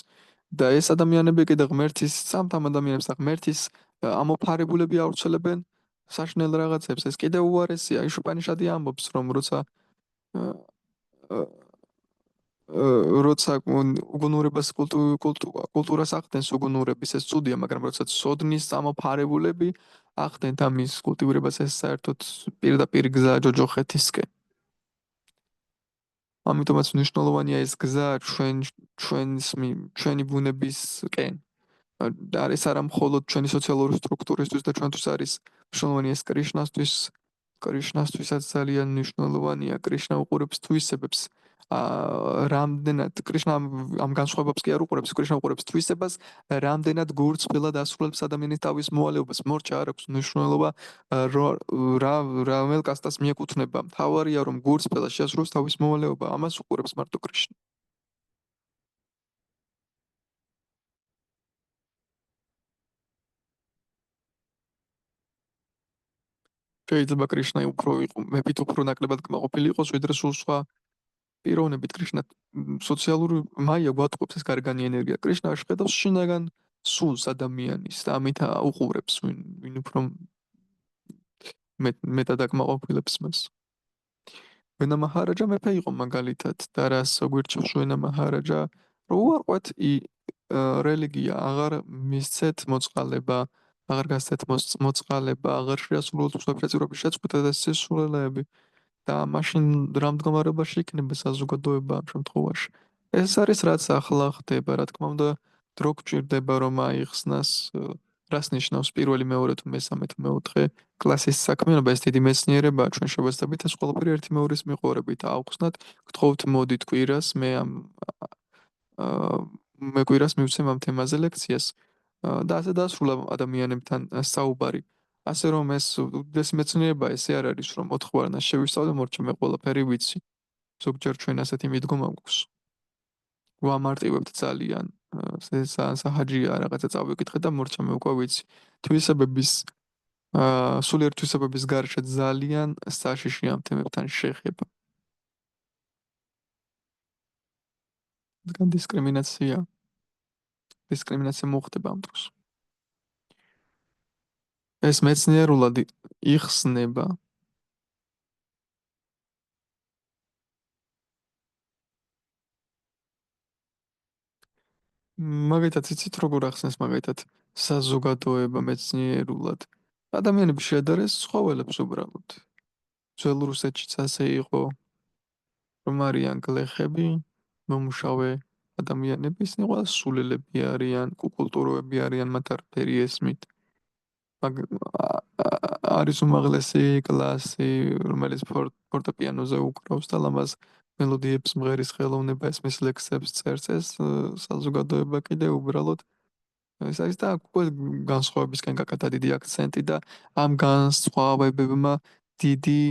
და ეს ადამიანები კიდე ღმერთის სამთ ამ ადამიანებს და ღმერთის ამოფარებულები ავრცელებენ საშნელ რაღაცებს ეს კიდე უარესია იშუპანიშადი ამბობს რომ როცა როცა უგუნურებას კულტურას ახდენს უგუნურების ეს ცუდია, მაგრამ როცა სოდნის სამოფარებულები ახდენთ ამის კულტივირებას ეს საერთოდ პირდაპირ გზა ჯოჯოხეთისკენ. ამიტომაც მნიშვნელოვანია ეს გზა ჩვენი ბუნებისკენ. არის არა მხოლოდ ჩვენი სოციალური სტრუქტურისთვის და ჩვენთვის არის მნიშვნელოვანი ეს კრიშნასთვისაც ძალიან მნიშვნელოვანია კრიშნა უყურებს თვისებებს რამდენად კრიშნა ამ განსხვავებებს კი არ უყურებს კრიშნა უყურებს თვისებას რამდენად გულწრფელად ასრულებს ადამიანის თავის მოვალეობას მორჩა არ აქვს მნიშვნელობა რომელ კასტას მიეკუთვნება მთავარია რომ გულწრფელად შეასრულოს თავის მოვალეობა ამას უყურებს მარტო კრიშნა შეიძლება კრიშნა უფრო იყო მეფით უფრო ნაკლებად კმაყოფილი იყოს ვიდრე სულ სხვა პიროვნებით კრიშნა სოციალური მაია გვატყობს ეს გარეგანი ენერგია კრიშნა შეხედავს შინაგან სულს ადამიანის და ამით უყურებს ვინ უფრო მეტად აკმაყოფილებს მას ვენა მაჰარაჯა მეფე იყო მაგალითად და რას გვირჩევს ვენა მაჰარაჯა რო უარყვეთ რელიგია აღარ მისცეთ მოწყალება აღარ გასცეთ მოწყალება აღარ შეასრულოთ მსხვერპლების შეწყვეტა და სისულელეები და მაშინ რა მდგომარეობაში იქნება საზოგადოება ამ შემთხვევაში. ეს არის რაც ახლა ხდება, რა თქმა უნდა, დრო გჭირდება რომ აიხსნას რას ნიშნავს პირველი, მეორე თუ მესამე თუ მეოთხე კლასის საქმიანობა, ეს დიდი მეცნიერებაა, ჩვენ შევეცდებით ეს ყველაფერი ერთი მეორის მიყურებით აუხსნათ, გთხოვთ მოდით კვირას, აა, მე კვირას მივცემ ამ თემაზე ლექციას და ასე დაასრულა ადამიანებთან საუბარი. ასე რომ ეს უდიდესი მეცნიერება ესე არ არის რომ ოთხგვარნას შევისწავლე მორჩა მე ყველაფერი ვიცი. ზოგჯერ ჩვენ ასეთი მიდგომა გვაქვს. ვამარტივებთ ძალიან. საჰაჯია რაღაცა წავიკითხე და მორჩა მე უკვე ვიცი. თვისებების სულიერ თვისებების გარშე ძალიან საშიში ამ თემებთან შეხება. რადგან დისკრიმინაცია მოხდება ამ დროს. ეს მეცნიერულად იხსნება. მაგალითად, იცით როგორ ახსნეს მაგალითად საზოგადოება მეცნიერულად. ადამიანები შეადარეს ცხოველებს უბრალოდ. ძველ რუსეთშიც ასე იყო, რომ არიან გლეხები, მომუშავე ადამიანები, ისინი ყველა სულელები არიან, კულტუროები არიან, მათ არაფერი ესმით. მაგ არის უმაღლესი კლასი, რომელიც ფორტეპიანოზე უკრავს და ლამაზ მელოდიებს მღერის ხელოვნება ესმის ლექსებს წერს ეს საზოგადოება კიდე უბრალოდ ეს არის და უკვე განსხვავებისკენ გაკეთა დიდი აქცენტი და ამ განსხვავებებმა დიდი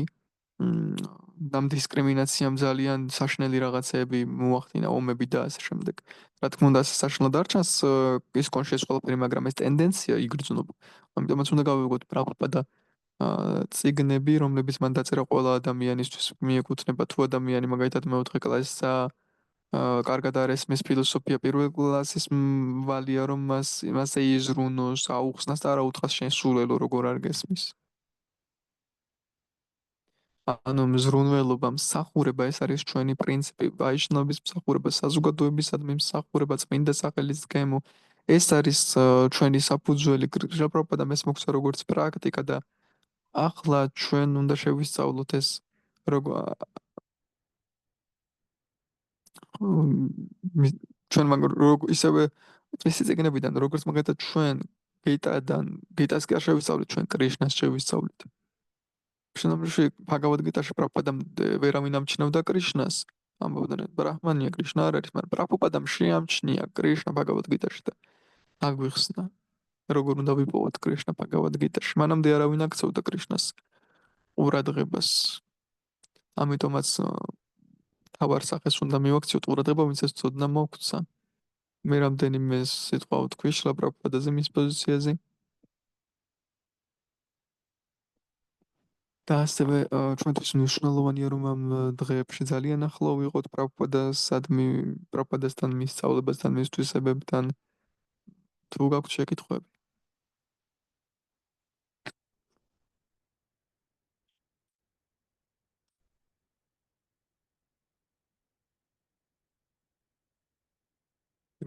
ამ დისკრიმინაციამ ძალიან საშნელი რაღაცეები მოახდინა ომები და ასე შემდეგ. რა თქმა უნდა, საშნელად არ ჩანს ის კონშეს ყველაფერი, მაგრამ ეს ტენდენცია იგრძნობა. ამიტომაც უნდა გავიგოთ პრაბჰუპადა ციგნები, რომლებიც მან დაწერა ყველა ადამიანისთვის მიეკუთვნება თუ ადამიანი მაგალითად მეოთხე კლასისა კარგად არ ესმის ფილოსოფია პირველ კლასის ვალია რომ მასე იზრუნოს, აუხსნას და არა უთხრას შენ სულელო როგორ არ გესმის. ანუ მზრუნველობა, მსახურება ეს არის ჩვენი პრინციპი, ვაიშნობის მსახურება, საზოგადოებისადმი მსახურება, წმინდა სახელის გემო. ეს არის ჩვენი საფუძველი, კრიშნა პრაბჰუპადამ ეს მოგცა როგორც პრაქტიკა და ახლა ჩვენ უნდა შევისწავლოთ ეს როგორ ჩვენ ისევე წესი წიგნებიდან როგორც მაგალითად ჩვენ გიტას კი არ შევისწავლეთ, ჩვენ კრიშნას შევისწავლეთ. შენამში ბჰაგავად გიტაში პრაბჰუპადამ ვერავინ ამჩნევდა კრიშნას. ამბობდნენ ბრაჰმანია კრიშნა არ არის, მაგრამ პრაბჰუპადამ შეამჩნია კრიშნა ბჰაგავად გიტაში და აგვიხსნა. როგორ უნდა ვიპოვოთ კრიშნა ბჰაგავად გიტაში. მანამდე არავინ აქცევდა კრიშნას ყურადღებას. ამიტომაც თავარ სახეს უნდა მივაქციოთ ყურადღება, ვინც ეს ცოდნა მოგცა. მე რამდენიმე სიტყვა ვთქვი შლა პრაბჰუპადაზე მის პოზიციაზე. და ასევე ჩვენთვის მნიშვნელოვანია რომ ამ დღეებში ძალიან ახლო ვიყოთ პრაბჰუპადასთან მის სწავლებასთან მის თვისებებთან თუ გაქვთ შეკითხვები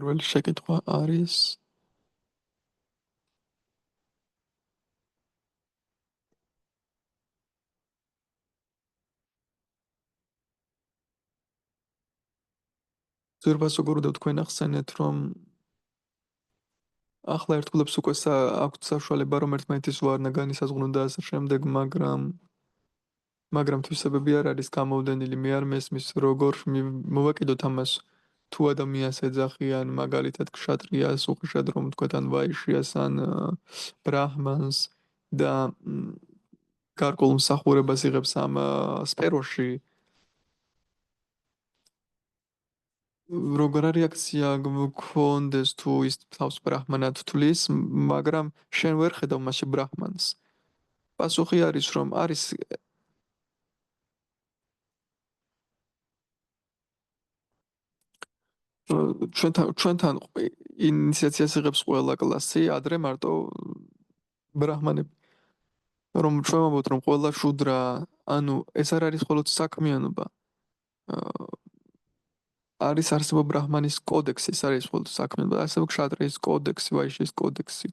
პირველი შეკითხვა არის ზურბას როგორ და თქვენ ახსენეთ რომ ახლა ერთგულებს უკვე აქვთ საშუალება რომ ერთმანეთის ვარნა განისაზღვრონ და ასე შემდეგ, მაგრამ თვისებები არ არის გამოვლენილი. მე არ მესმის როგორ მოვაკიდოთ ამას თუ ადამიანს ეძახიან მაგალითად ქშატრიას უხეშად რომ ვთქვათ ან ვაიშიას ან ბრაჰმანს და გარკვეულ მსახურებას იღებს ამ სფეროში, როგორ რეაქცია გქონდეს თუ ის თავს ბრაჰმანად თვლის, მაგრამ შენ ვერ ხედავ მასში ბრაჰმანს. პასუხი არის რომ არის ჩვენთან ინიციაციას იღებს ყველა კლასი, ადრე მარტო ბრაჰმანები. რომ ჩვენ ვამბობთ რომ ყველა შუდრა, ანუ ეს არ არის მხოლოდ საქმიანობა. აა, არის არსებობს ბრაჰმანის კოდექსი, ეს არის მხოლოდ საქმიანობა, არსებობს ქშატრიის კოდექსი, ვაიშის კოდექსი.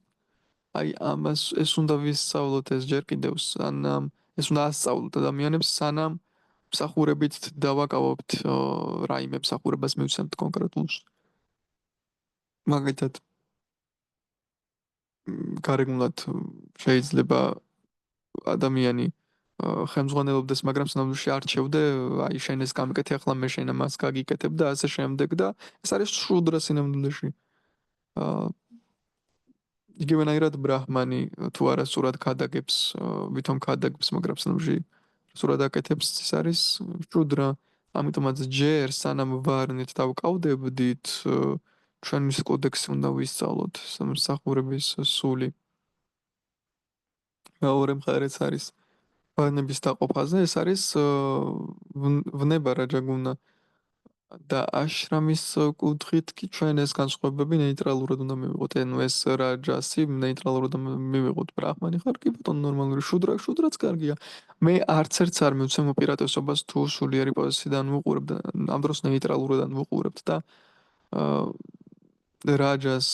აი ამას ეს უნდა ვისწავლოთ ეს ჯერ კიდევ სანამ ეს უნდა ასწავლოთ ადამიანებს სანამ მსახურებით დავაკავებთ რაიმე მსახურებას მივცემთ კონკრეტულს. მაგალითად გარეგნულად შეიძლება ადამიანი ხელმძღვანელობდეს, მაგრამ სინამდვილეში არჩევდე, აი შენ ეს გამიკეთე, ახლა მე შენ ამას გაგიკეთებ და ასე შემდეგ და ეს არის შუდრა სინამდვილეში. აა იგივენაირად ბრაჰმანი თუ არასწორად ქადაგებს, ვითომ ქადაგებს, მაგრამ სინამდვილეში სწორად აკეთებს, ეს არის შუდრა. ამიტომაც ჯერ სანამ ვარნით დავკავდებდით, ჩვენი კოდექსი უნდა ვისწავლოთ, სამსახურების სული. მეორე მხარეც არის ვარნების დაყოფაზე, ეს არის ვნება რაჯაგუნა და აშრამის კუთხით კი ჩვენ ეს განსხვავებები ნეიტრალურად უნდა მივიღოთ. ანუ ეს რაჯასი ნეიტრალურად უნდა მივიღოთ. ბრაჰმანი ხარ კი ბატონო ნორმალური შუდრაც კარგია. მე არც ერთს არ მივცემ უპირატესობას თუ სულიერი პოზიციიდან ვუყურებ და ამ დროს ნეიტრალურადან ვუყურებთ და რაჯას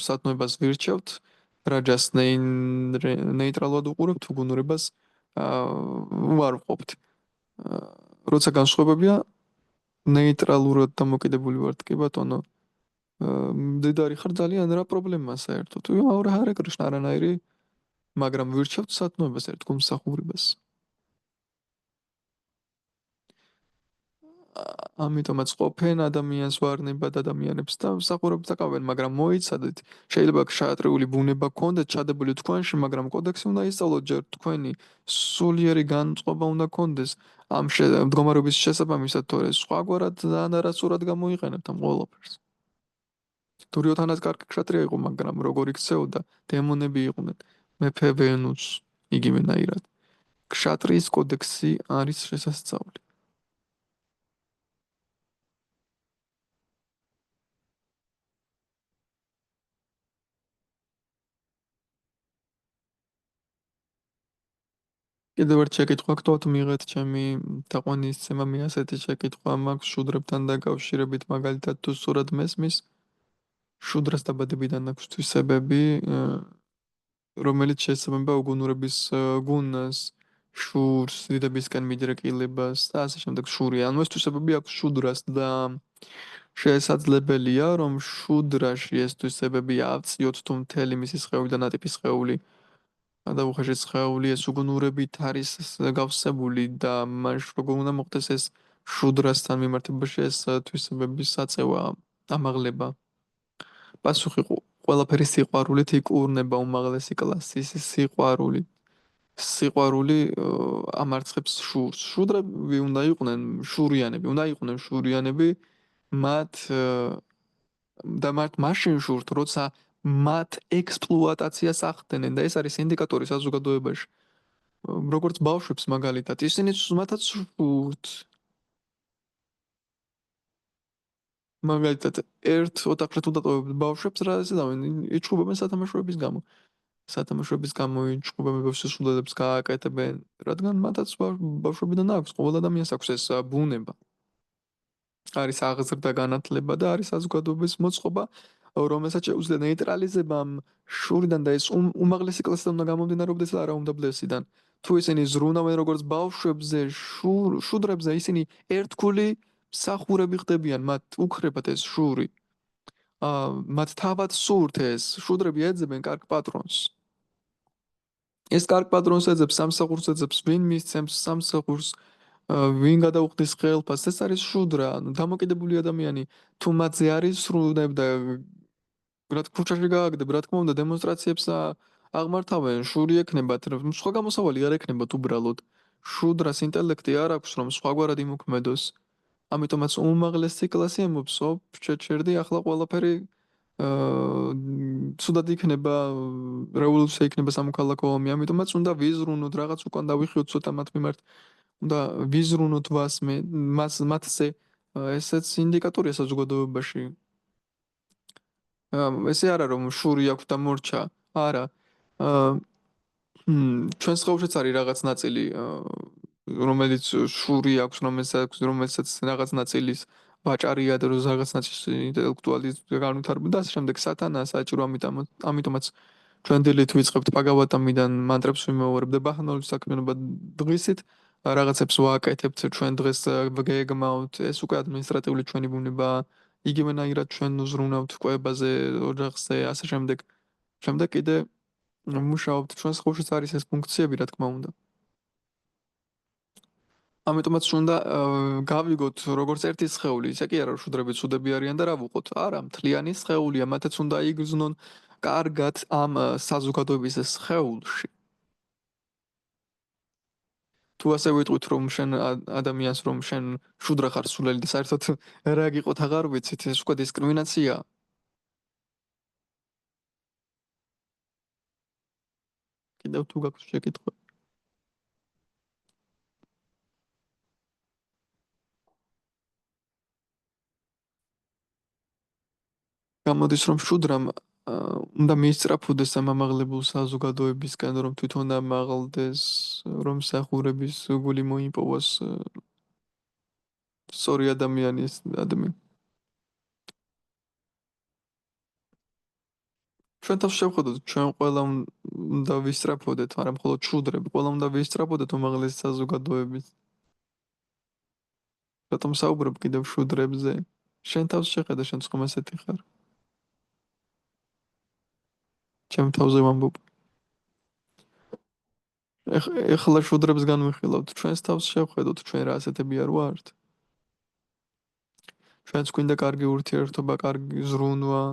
სათნოებას ვირჩევთ, რაჯას ნეიტრალურად ვუყურებთ, უგუნურებას ვარ ვყოფთ. როცა განსხვავებებია ნეიტრალურად დამოკიდებული ვართ კი ბატონო. მდიდარი ხარ ძალიან რა პრობლემაა საერთოდ. ჰარე კრიშნა არანაირი, მაგრამ ვირჩევთ სათნოებას ერთგულ მსახურებას. ამიტომაც ყოფენ ადამიანს ვარნებად ადამიანებს და მსახურებს დაკავენ, მაგრამ მოიცადეთ, შეიძლება ქშატრიული ბუნება გქონდეთ ჩადებული თქვენში, მაგრამ კოდექსი უნდა ისწავლოთ ჯერ თქვენი სულიერი განწყობა უნდა გქონდეს ამ მდგომარეობის შესაბამისად, თორე სხვაგვარად ძალიან არასწორად გამოიყენებთ ამ ყველაფერს. დურიოთანაც კარგი ქშატრია იყო, მაგრამ როგორ იქცეოდა, დემონები იყვნენ. მეფე ვენუს იგივენაირად. ქშატრიის კოდექსი არის შესასწავლი. კიდევ ერთ შეკითხვა გქონთ მიღეთ ჩემი თაყვანისცემა მე ასეთი შეკითხვა მაქვს შუდრებთან დაკავშირებით, მაგალითად თუ სწორად მესმის, შუდრას დაბადებიდან აქვს თვისებები, რომელიც შესაბამება უგუნურების გუნას, შურს, დიდებისკენ მიდრეკილებას და ასე შემდეგ შური. ანუ ეს თვისებები აქვს შუდრას და შესაძლებელია, რომ შუდრაში ეს თვისებები ავწიოთ თუ მთელი მისი სხეული და ნატიფი სხეული და უხეში სხეული ეს უგუნურებით არის გავსებული და მაშ როგორ უნდა მოხდეს ეს შუდრასთან მიმართებაში ეს თვისებების საწევა ამაღლება. პასუხი ყველაფერი სიყვარულით იკურნება უმაღლესი კლასის სიყვარული. სიყვარული ამარცხებს შურს. შუდრები უნდა იყვნენ შურიანები, უნდა იყვნენ შურიანები მათ და მაშინ შურთ, როცა მათ ექსპლუატაციას ახდენენ და ეს არის ინდიკატორი საზოგადოებაში. როგორც ბავშვებს მაგალითად, ისინი მათაც შურთ. მაგალითად, ერთ ოთახში თუ დატოვებთ ბავშვებს, რა ისედავენ, იჩხუბებენ სათამაშოების გამო. სათამაშოების გამო იჩხუბებენ ბავშვებს სულელებს გააკეთებენ, რადგან მათაც ბავშვებიდან აქვს, ყოველ ადამიანს აქვს ეს ბუნება. არის აღზრდა განათლება და არის საზოგადოების მოწყობა, რომელსაც შეუძლია ნეიტრალიზება ამ შურიდან და ეს უმაღლესი კლასიდან უნდა გამომდინარეობდეს და არა უმდაბლესიდან. თუ ისინი ზრუნავენ როგორც ბავშვებზე, შუდრებზე, ისინი ერთგული მსახურები ხდებიან, მათ უხრებათ ეს შური. მათ თავად სურთ ეს, შუდრები ეძებენ კარგ პატრონს. ეს კარგ პატრონს ეძებს, სამსახურს ეძებს, ვინ მისცემს სამსახურს, ვინ გადაუხდის ხელფასს, ეს არის შუდრა, ანუ დამოკიდებული ადამიანი თუ მათზე არის სრულდება და რა თქმა ქუჩაში გააგდებ, რა თქმა უნდა დემონსტრაციებს აღმართავენ, შური ექნებათ, სხვა გამოსავალი არ ექნებათ უბრალოდ. შუდრას ინტელექტი არ აქვს, რომ სხვაგვარად იმოქმედოს. ამიტომაც უმაღლესი კლასი ემობსო, ჩერდი ახლა ყველაფერი ცუდად იქნება, რევოლუცია იქნება სამოქალაქო ომი, ამიტომაც უნდა ვიზრუნოთ, რაღაც უკან დავიხიოთ ცოტა მათ მიმართ, უნდა ვიზრუნოთ მათზე, ესეც ინდიკატორია საზოგადოებაში. ესე არა რომ შური აქვს და მორჩა, არა. აა, ჩვენს ცხოვრებაშიც არის რაღაც ნაწილი, რომელიც შური აქვს, რომელსაც რაღაც ნაწილის ვაჭარია და რაღაც ნაწილის ინტელექტუალის განვითარება და ასე შემდეგ სათანაა საჭირო, ამიტომაც ჩვენ დილით ვიწყებთ ბაგავატამიდან მანტრებს ვიმეორებ და ბახანოლის საქმიანობა დღისით რაღაცებს ვაკეთებთ ჩვენ დღეს გეგმავთ, ეს უკვე ადმინისტრატიული ჩვენი ბუნება, იგივენაირად ჩვენ ვზრუნავთ კვებაზე, ოჯახზე, ასე შემდეგ. შემდეგ კიდე მუშაობთ ჩვენს ხუშიც არის ეს ფუნქციები, რა თქმა უნდა. ამიტომაც უნდა გავიგოთ როგორც ერთი სხეული, ისე კი არა რომ შუდრები ცუდები არიან და რა ვუყოთ. არა, მთლიანი სხეულია, მათაც უნდა იგრძნონ კარგად ამ საზოგადოების სხეულში. თუ ასე ვიტყვით რომ შენ ადამიანს რომ შენ შუდრა ხარ სულელი და საერთოდ რა გიყოთ აღარ ვიცით, ეს უკვე დისკრიმინაციაა. კიდევ თუ გაქვს შეკითხვა. გამოდის რომ შუდრამ უნდა მიისწრაფოდეს ამ ამაღლებულ საზოგადოებისგან, რომ თვითონ ამაღლდეს, რომ მსახურების გული მოიპოვოს სწორი ადამიანი. ჩვენ თავს შევხედოთ, ჩვენ ყველა უნდა ვისწრაფოდეთ, არა მხოლოდ შუდრები, ყველა უნდა ვისწრაფოდეთ უმაღლესი საზოგადოების. რატომ საუბრობ კიდევ შუდრებზე? შენ თავს შეხედე, შენ ხომ ასეთი ხარ. ჩემ თავზე ვამბობ. ეხლა შუდრებს განვიხილავთ, ჩვენს თავს შევხედოთ, ჩვენ რა ასეთები არ ვართ. ჩვენც გვინდა კარგი ურთიერთობა, კარგი ზრუნვა,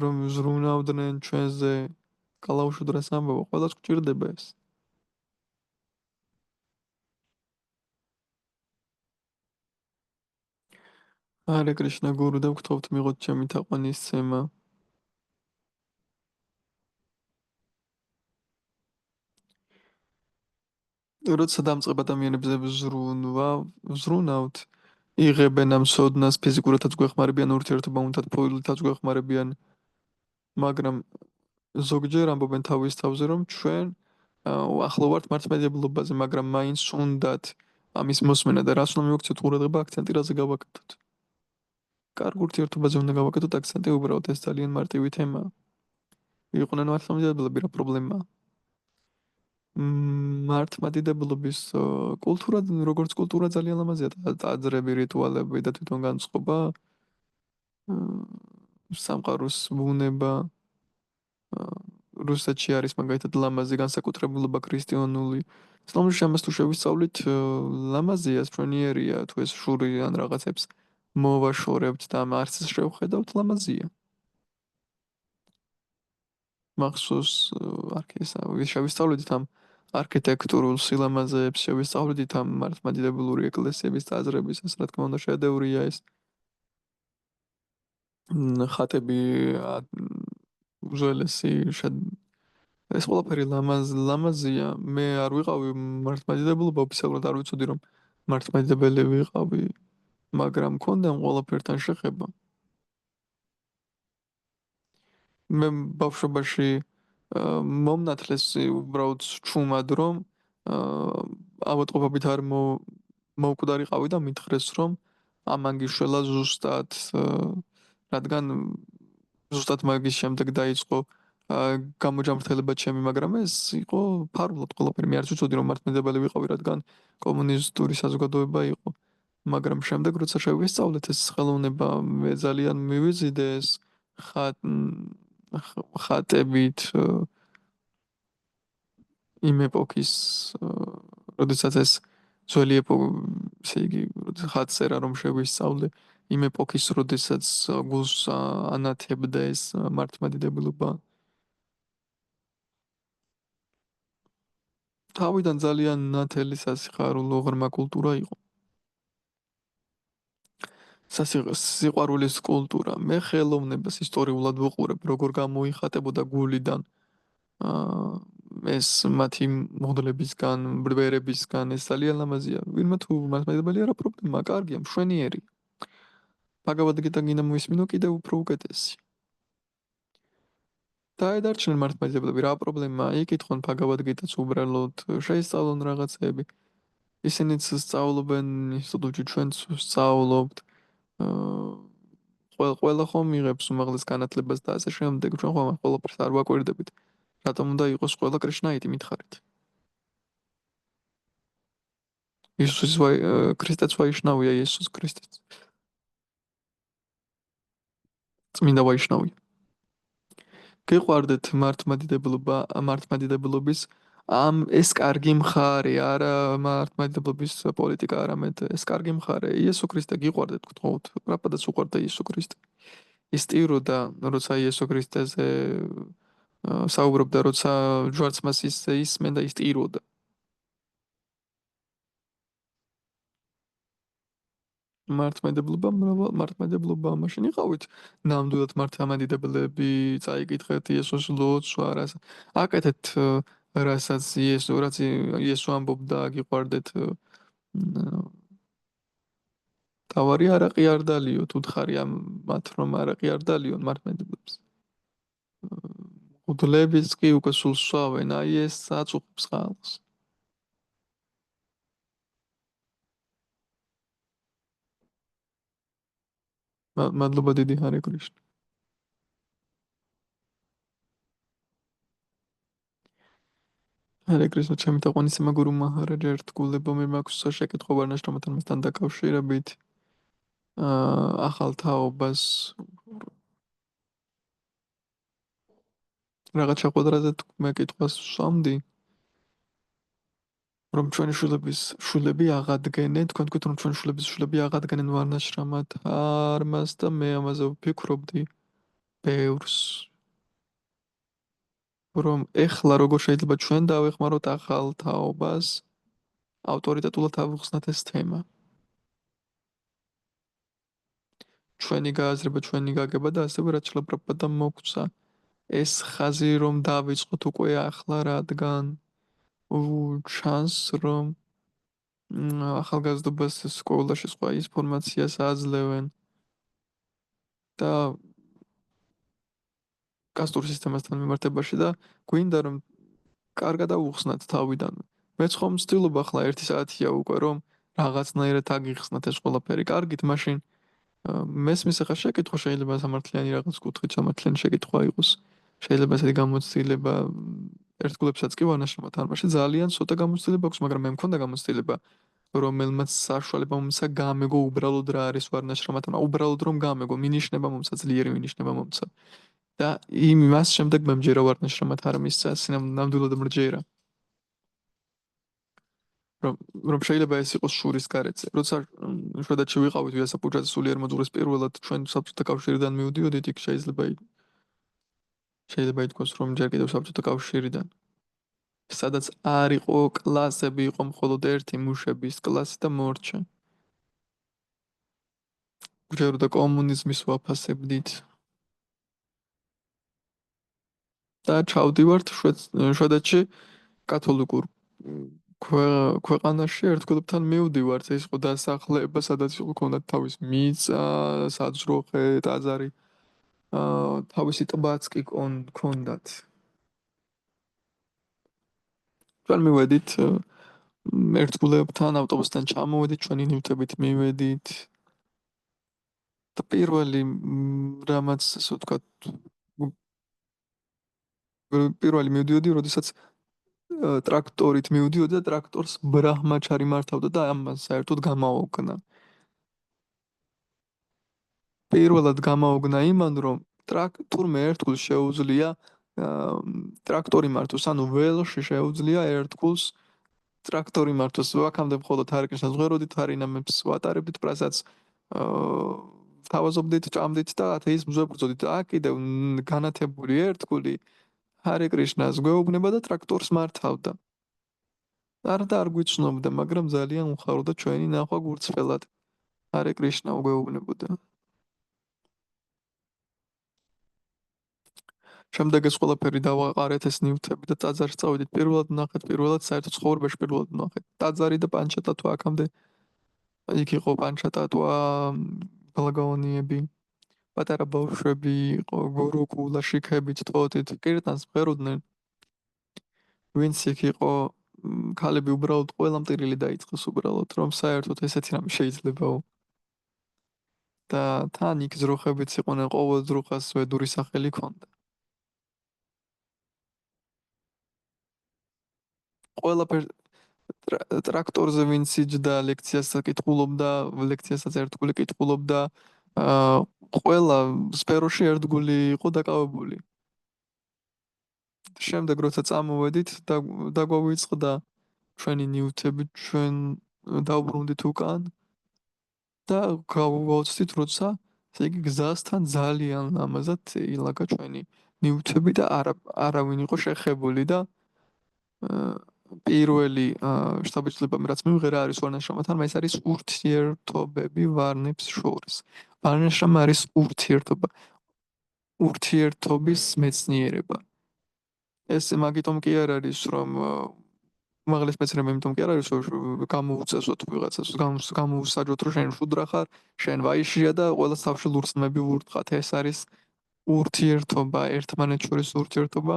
რომ ზრუნავდნენ ჩვენზე. კალაუშუდრას ამბობ, ყველას გვჭირდება ეს. ჰარე კრიშნა გურუ და ვგთხოვთ მიღოთ ჩემი თაყვანისცემა. როცა დამწყებ ადამიანებზე ვზრუნავთ, იღებენ ამ სოდნას, ფიზიკურადაც გვეხმარებიან, ურთიერთობა უნდათ ფუილითაც გვეხმარებიან, მაგრამ ზოგჯერ ამბობენ თავის თავზე, რომ ჩვენ ახლო ვართ მართლმადიდებლობაზე, მაგრამ მაინც უნდათ ამის მოსმენა და რას უნდა მივაქციოთ ყურადღება, აქცენტი რაზე გავაკეთოთ. კარგ ურთიერთობაზე უნდა გავაკეთოთ აქცენტი, უბრალოდ ეს ძალიან მარტივი თემაა. იყვნენ მართლმადიდებლები, რა პრობლემაა? მართლმადიდებლობის კულტურა, როგორც კულტურა ძალიან ლამაზია, ტაძრები, რიტუალები და თვითონ განწყობა, სამყაროს ბუნება, რუსეთში არის მაგალითად ლამაზი განსაკუთრებულობა ქრისტიანული. ისლამში ამას თუ შევისწავლით, ლამაზია, მშვენიერია, თუ ეს შური ან რაღაცებს მოვაშორებთ და ამ არც შევხედავთ, ლამაზია. მახსოვს არქესა შევისწავლით ამ არქიტექტურულ სილამაზეებს, შევისწავლით ამ მართლმადიდებლური ეკლესიების ტაძრების, ეს რა თქმა უნდა შედევრია ეს. ხატები უძველესი ეს ყველაფერი ლამაზია. მე არ ვიყავი მართლმადიდებლობა ოფიციალურად არ ვიცოდი რომ მართლმადიდებელი ვიყავი, მაგრამ მქონდა ამ ყველაფერთან შეხება. მე ბავშვობაში მომნათლეს უბრალოდ ჩუმად რომ ავადმყოფობით არ მოვკვდარიყავი და მითხრეს რომ ამან გიშველა ზუსტად, რადგან ზუსტად მაგის შემდეგ დაიწყო გამოჯამრთელება ჩემი, მაგრამ ეს იყო ფარულად ყველაფერი. მე არც ვიცოდი რომ მართლმადიდებელი ვიყავი, რადგან კომუნისტური საზოგადოება იყო. მაგრამ შემდეგ როცა შევისწავლეთ ეს ხელოვნება, მე ძალიან მივიზიდე ეს ხატ ხატებით იმ ეპოქის, როდესაც ეს ძველი ესე იგი, როცა ხატწერა რომ შევისწავლე, იმ ეპოქის, როდესაც გულს ანათებდა ეს მართლმადიდებლობა. თავიდან ძალიან ნათელი სასიხარულო ღრმა კულტურა იყო. სიყვარულის კულტურა. მე ხელოვნებას ისტორიულად ვუყურებ, როგორ გამოიხატებოდა გულიდან აა ეს მათი მოდელებისგან, ბრბერებისგან, ეს ძალიან ლამაზია. ვინმე თუ მართლმადიდებელი არა პრობლემა, კარგია, მშვენიერი. ბაგავად გიტა გინდა მოვისმინო კიდევ უფრო უკეთესი. დაედარჩნენ მართლმადიდებლები, რა პრობლემაა? იკითხონ ბაგავად გიტაც უბრალოდ შეისწავლონ რაღაცები. ისინიც სწავლობენ ინსტიტუტში, ჩვენც ვსწავლობთ. ყველა ხომ იღებს უმაღლეს განათლებას და ასე შემდეგ. ჩვენ ხომ ამ ყველაფერს არ ვაკვირდებით. რატომ უნდა იყოს ყველა კრიშნაიტი მითხარით? იესოს ქრისტეც ვაიშნავია, იესოს ქრისტეც. წმინდა ვაიშნავია. გიყვარდეთ მართლმადიდებლობა, მართლმადიდებლობის ეს კარგი მხარე, არა მართლმადიდებლობის პოლიტიკა, არამედ ეს კარგი მხარე. იესო ქრისტე გიყვარდეთ, გთხოვთ. რაბადაც უყვარდა იესო ქრისტე. ის ტიროდა, როცა იესო ქრისტეზე საუბრობდა, როცა ჯვარცმას ისმენდა, ის ტიროდა. მართლმადიდებლობა მაშინ იყავით ნამდვილად მართლმადიდებლები, წაიკითხეთ იესოს ლოცვა, აკეთეთ რაც იესო ამბობდა, გიყვარდეთ. თავარი არაყი არ დალიოთ, უთხარი მათ რომ არაყი არ დალიონ მართლმადიდებლებს. უდლების კი უკვე სულ სვავენ, აი ეს აწუხებს ხალხს. მადლობა დიდი, ჰარე კრიშნა. ჰარე კრიშნა, ჩემი თაყვანისმცემა გურუ მაჰარაჯა ერთგულებო, მე მაქვს შეკითხვა ვარნაშრომთან მასთან დაკავშირებით. ახალ თაობას რაღაც შეხვედრაზე მე კითხვას ვსვამდი, რომ ჩვენი შულები აღადგენენ, თქვენ თქვით რომ ჩვენი შულები აღადგენენ ვარნაშრამად არმას და მე ამაზე ვფიქრობდი ბევრს, რომ ეხლა როგორ შეიძლება ჩვენ დავეხმაროთ ახალ თაობას ავტორიტეტულად ავხსნათ ეს თემა. ჩვენი გააზრება, ჩვენი გაგება და ასევე რაც შლაპრაპადამ მოგცა. ეს ხაზი რომ დავიწყოთ უკვე ახლა, რადგან ჩანს რომ ახალგაზრდობას სკოლაში სხვა ინფორმაციას აძლევენ და კასტურ სისტემასთან მიმართებაში და გვინდა რომ კარგად ავუხსნათ თავიდან. მეც ხომ ვცდილობ ახლა 1 საათია უკვე რომ რაღაცნაირად აგიხსნათ ეს ყველაფერი. კარგით, მაშინ მესმის ახლა შეკითხვა შეიძლება სამართლიანი რაღაც კუთხით სამართლიანი შეკითხვა იყოს. შეიძლება ესეთი გამოცდილება ერთგულებსაც კი ვანაშრომად თამაში ძალიან ცოტა გამოცდილება აქვს, მაგრამ მე მქონდა გამოცდილება რომელმაც საშუალება მომცა გამეგო უბრალოდ რა არის ვარნაშრომად, უბრალოდ რომ გამეგო, მინიშნება მომცა, ძლიერი მინიშნება მომცა. და იმას შემდეგ მე მჯერა ვარნაშრომად არ მისცა, ნამდვილად მრჯერა. რომ რომ შეიძლება ეს იყოს შურის გარეცე. როცა შედაჩი ვიყავით ვიასაპუჯაძე სულიერ მოძღვრეს პირველად ჩვენ საბჭოთა კავშირიდან მივდიოდით, იქ შეიძლება ითქვას რომ ჯერ კიდევ საბჭოთა კავშირიდან. სადაც არ იყო კლასები, იყო მხოლოდ ერთი მუშების კლასი და მორჩა. გვერდა კომუნიზმის ვაფასებდით. და ჩავდივართ შვედეთში კათოლიკურ ქვეყანაში ერთგულებთან მივდივართ. ეს იყო დასახლება, სადაც იყო ქონდათ თავის მიწა, საძროხე, ტაძარი. თავისი ტბაც კი ქონდათ. ჩვენ მივედით ერთგულებთან ავტობუსთან ჩამოვედით, ჩვენი ნივთებით მივედით. და პირველი რამაც ასე ვთქვათ, პირველი მივდიოდი, როდესაც ტრაქტორით მივდიოდი და ტრაქტორს ბრაჰმაჩარი მართავდა და ამან საერთოდ გამაოგნა. პირველად გამაოგნა იმან, რომ თურმე ერთგულს შეუძლია ტრაქტორი მართოს, ანუ ველში შეუძლია ერთგულს ტრაქტორი მართოს. აქამდე მხოლოდ თარკინს ვღეროდით, თარინამებს ვატარებდით პრასაც თავაზობდით, ჭამდით და ათეის მზვებრძოდით. აქ კიდევ განათებული ერთგული ჰარე კრიშნას გვეუბნება და ტრაქტორს მართავდა. არ გვიცნობდა, მაგრამ ძალიან უხაროდა ჩვენი ნახვა გურცფელად. ჰარე კრიშნა უგეუბნებოდა. შემდეგ ეს ყველაფერი დავაყარეთ ეს ნივთები და ტაძარში წავედით. პირველად საერთოდ ცხოვრებაში პირველად ვნახეთ. ტაძარი და პანჩატატვა აქამდე იქ იყო პანჩატატვა, ბალაგაონიები, პატარა ბავშვები იყო, გოროკულა, შიქებით, თოთით, კირტანს მღეროდნენ. ვინც იქ იყო, ქალები უბრალოდ ყველა მტირილი დაიწყეს უბრალოდ, რომ საერთოდ ესეთი რამე შეიძლებაო. და თან იქ ძროხებიც იყვნენ, ყოველ ძროხას ვედური სახელი ჰქონდა. ყველაფერ ტრაქტორზე ვინც იჯდა ლექციასაც კითხულობდა, ლექციასაც ერთგული კითხულობდა, აა ყველა სფეროში ერთგული იყო დაკავებული. შემდეგ როცა წამოვედით და დაგვავიწყდა ჩვენი ნიუთები, ჩვენ დავბრუნდით უკან და გავაცდით, როცა ესე იგი გზასთან ძალიან ლამაზად ილაგა ჩვენი ნიუთები და არავინ იყო შეხებული და პირველი შთაბეჭდილება რაც მივიღე რა არის ვარნაშრომთან, ეს არის ურთიერთობები ვარნებს შორის. ვარნაშრომა არის ურთიერთობა, ურთიერთობის მეცნიერება. ეს მაგიტომ კი არ არის რომ უმაღლეს მეცნიერება იმიტომ კი არ არის რომ გამოუწესოთ ვიღაცას, გამოუსაჯოთ რომ შენ შუდრა ხარ, შენ ვაიშია და ყველა თავში ლურსმები ვურტყათ. ეს არის ურთიერთობა, ერთმანეთ შორის ურთიერთობა.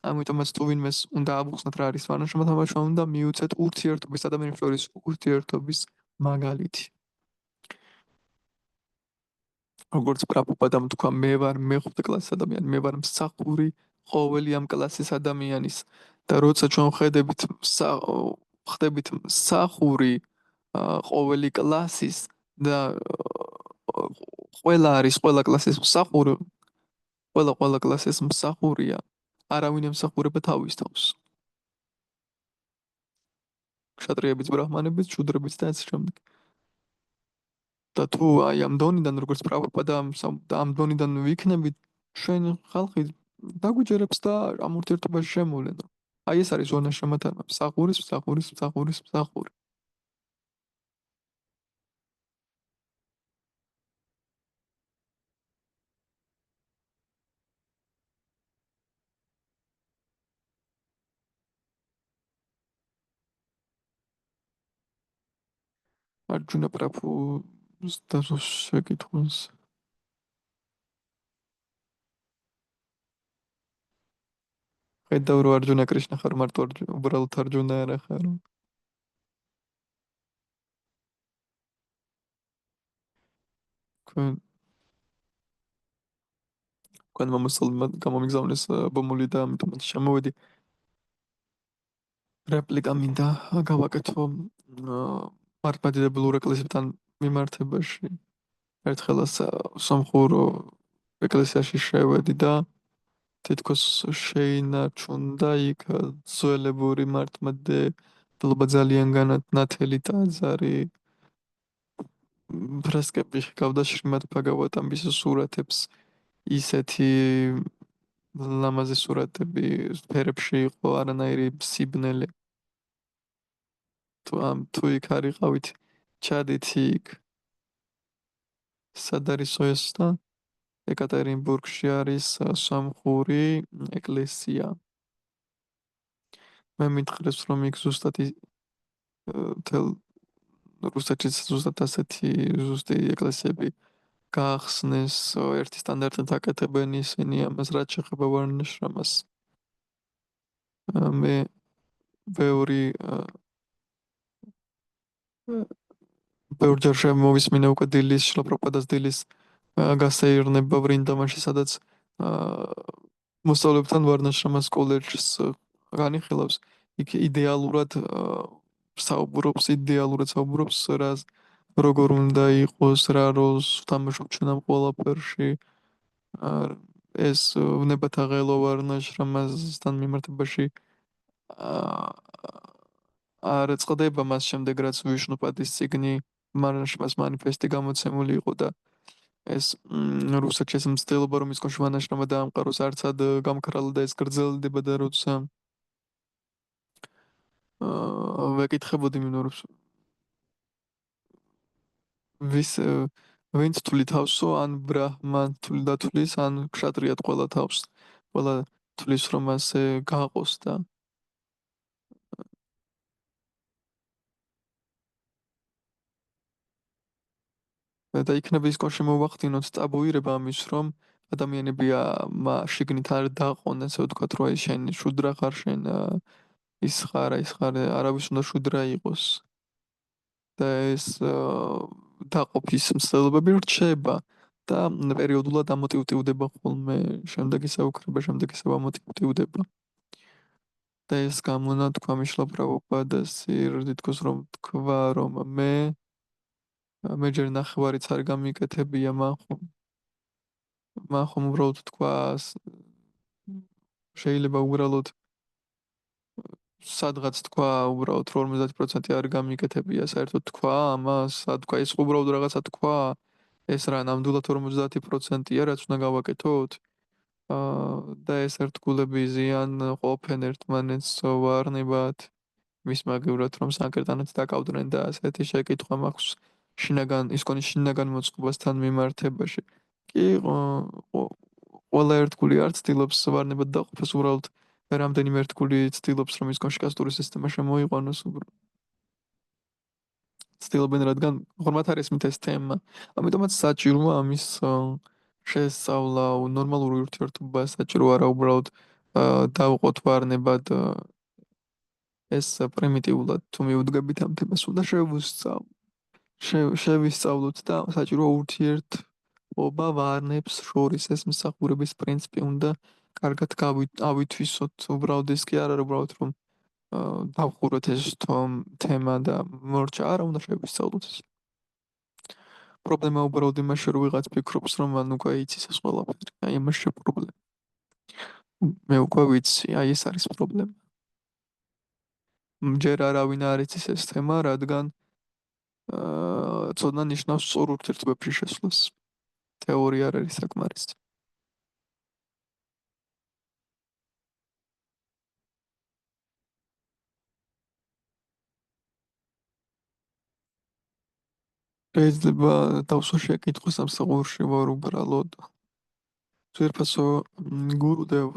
ამიტომაც თუ ვინმეს უნდა აღვხსნათ რა არის ვარნაშრომა, თამაშმა უნდა მიუწეთ ურთიერთობის ადამიანებს შორის ურთიერთობის მაგალითი. როგორც პრაბჰუპადამ თქვა, მე ვარ მეხუთე კლასის ადამიანი, მე ვარ მსახური ყოველი ამ კლასის ადამიანის და როცა ჩვენ ხდებით მსახური ყოველი კლასის და ყველა არის ყველა კლასის მსახური, ყველა კლასის მსახურია, არავინ ემსახურება თავის თავს. ქშატრიებიც, ბრაჰმანებიც, შუდრებიც და ასე შემდეგ. და თუ აი ამ დონიდან როგორც პრაბჰუპადა ამ დონიდან ვიქნებით, ჩვენ ხალხი დაგვიჯერებს და ამ ურთიერთობაში შემოვლენ. აი ეს არის ვარნაშრომათა მსახური. არჯუნა პრაბჰუს დასოს შეკითხვას. ხედავ რომ არჯუნა კრიშნა ხარ, მარტო უბრალოდ არჯუნა არა ხარ. თქვენ თქვენ მომსწავლმა გამომიგზავნეს ბომული და ამიტომაც შემოვედი. რეპლიკა მინდა გავაკეთო მართლმადიდებლურ ეკლესიებთან მიმართებაში. ერთხელაც სომხურ ეკლესიაში შევედი და თითქოს შეინარჩუნდა იქ ძველებური მართლმადიდებლობა ძალიან განათლილი ტაძარი. ფრესკები ჰგავდა შრიმად ბჰაგავატამის სურათებს, ისეთი ლამაზი სურათები, ფერებში იყო არანაირი სიბნელე. თუ იქ არიყავით, ჩადით იქ. სად არის ეს და ეკატერინბურგში არის სომხური ეკლესია. მე მითხრეს რომ იქ ზუსტად თელ რუსეთშიც ზუსტად ასეთი ზუსტი ეკლესიები გაახსნეს, ერთი სტანდარტით აკეთებენ ისინი ამას, რაც შეეხება ვარნაშრომას. მე ბევრი ბევრჯერ შემოვისმინე უკვე დილის, შილა პრაბჰუპადას დილის გასეირნება ვრინდამაში, სადაც მოსწავლეებთან ვარნაშრომას კოლეჯს განიხილავს. იქ იდეალურად საუბრობს როგორ უნდა იყოს, რა როლს თამაშობ ჩვენ ამ ყველაფერში. აა, ეს ვნებათა ღელო ვარნაშრომასთან მიმართებაში აა, არ წყდება მას შემდეგ, რაც ვიშნუპადის წიგნი მარშმას მანიფესტი გამოცემული იყო და ეს რუსეთში ეს მცდელობა რომ ის კონშმანაშრომა დაამყაროს არცად გამქრალა და ეს გრძელდება და როცა ვეკითხებოდი მინორებს ვის ვინც თვლი თავსო ან ბრაჰმან თვლი და თვლის ან ქშატრიად ყველა თავს ყველა თვლის რომ ასე გაყოს და იქნება ის კონში მოვახდინოთ ტაბუირება ამის რომ ადამიანები შიგნით არ დაყონ ასე ვთქვათ რომ ეს შენ შუდრა ხარ შენ ის ხარ არავის უნდა შუდრა იყოს და ეს დაყოფის მცდელობები რჩება და პერიოდულად ამოტივტივდება ხოლმე შემდეგი საუქრება შემდეგი ამოტივტივდება და ეს გამონათქვა მიშლაბრაობადეს თითქოს რომ თქვა რომ მე ჯერ ნახევარიც არ გამიკეთებია მან ხომ უბრალოდ თქვა შეიძლება უბრალოდ სადღაც თქვა უბრალოდ 50% არ გამიკეთებია საერთოდ თქვა ამას თქვა ეს უბრალოდ რაღაცა თქვა ეს რა ნამდვილად 50%-ია რაც უნდა გავაკეთოთ და ეს ერთგულები ზიან ყოფენ ერთმანეთს ვარნებად მის მაგივრად რომ საკერტანეთ დაკავდნენ და ასეთი შეკითხვა მაქვს შინაგან ის კონი შინაგან მოწყობასთან მიმართებაში კი ყველა ერთგული არ ცდილობს ვარნებად დაყოფას უბრალოდ რამდენიმე ერთგული ცდილობს რომ ის კონშკასტური სისტემა შემოიყვანოს ცდილობენ რადგან ხორმათ არის მით ეს თემა ამიტომაც საჭიროა ამის შესწავლა ნორმალური ურთიერთობა საჭირო არა უბრალოდ დავყოთ ვარნებად ეს პრიმიტიულად თუ მივუდგებით ამ თემას უნდა შევისწავლოთ და საჭირო ურთიერთობა ვარნებს შორის ეს მსახურების პრინციპი უნდა კარგად ავითვისოთ უბრალოდ ის კი არ არის უბრალოდ რომ დავხუროთ ეს თემა და მორჩა არა უნდა შევისწავლოთ ეს პრობლემა უბრალოდ იმაში რომ ვიღაც ფიქრობს რომ მან უკვე იცის ეს ყველაფერი აი ამაში პრობლემა მე უკვე ვიცი აი ეს არის პრობლემა ჯერ არავინ არ იცის ეს თემა რადგან ცოდნა ნიშნავს სწორ ურთიერთობებში შესვლას. თეორია არ არის საკმარისი. შეიძლება დავსვა შეკითხვა სამსახურში ვარ უბრალოდ. ძვირფასო გურუდევ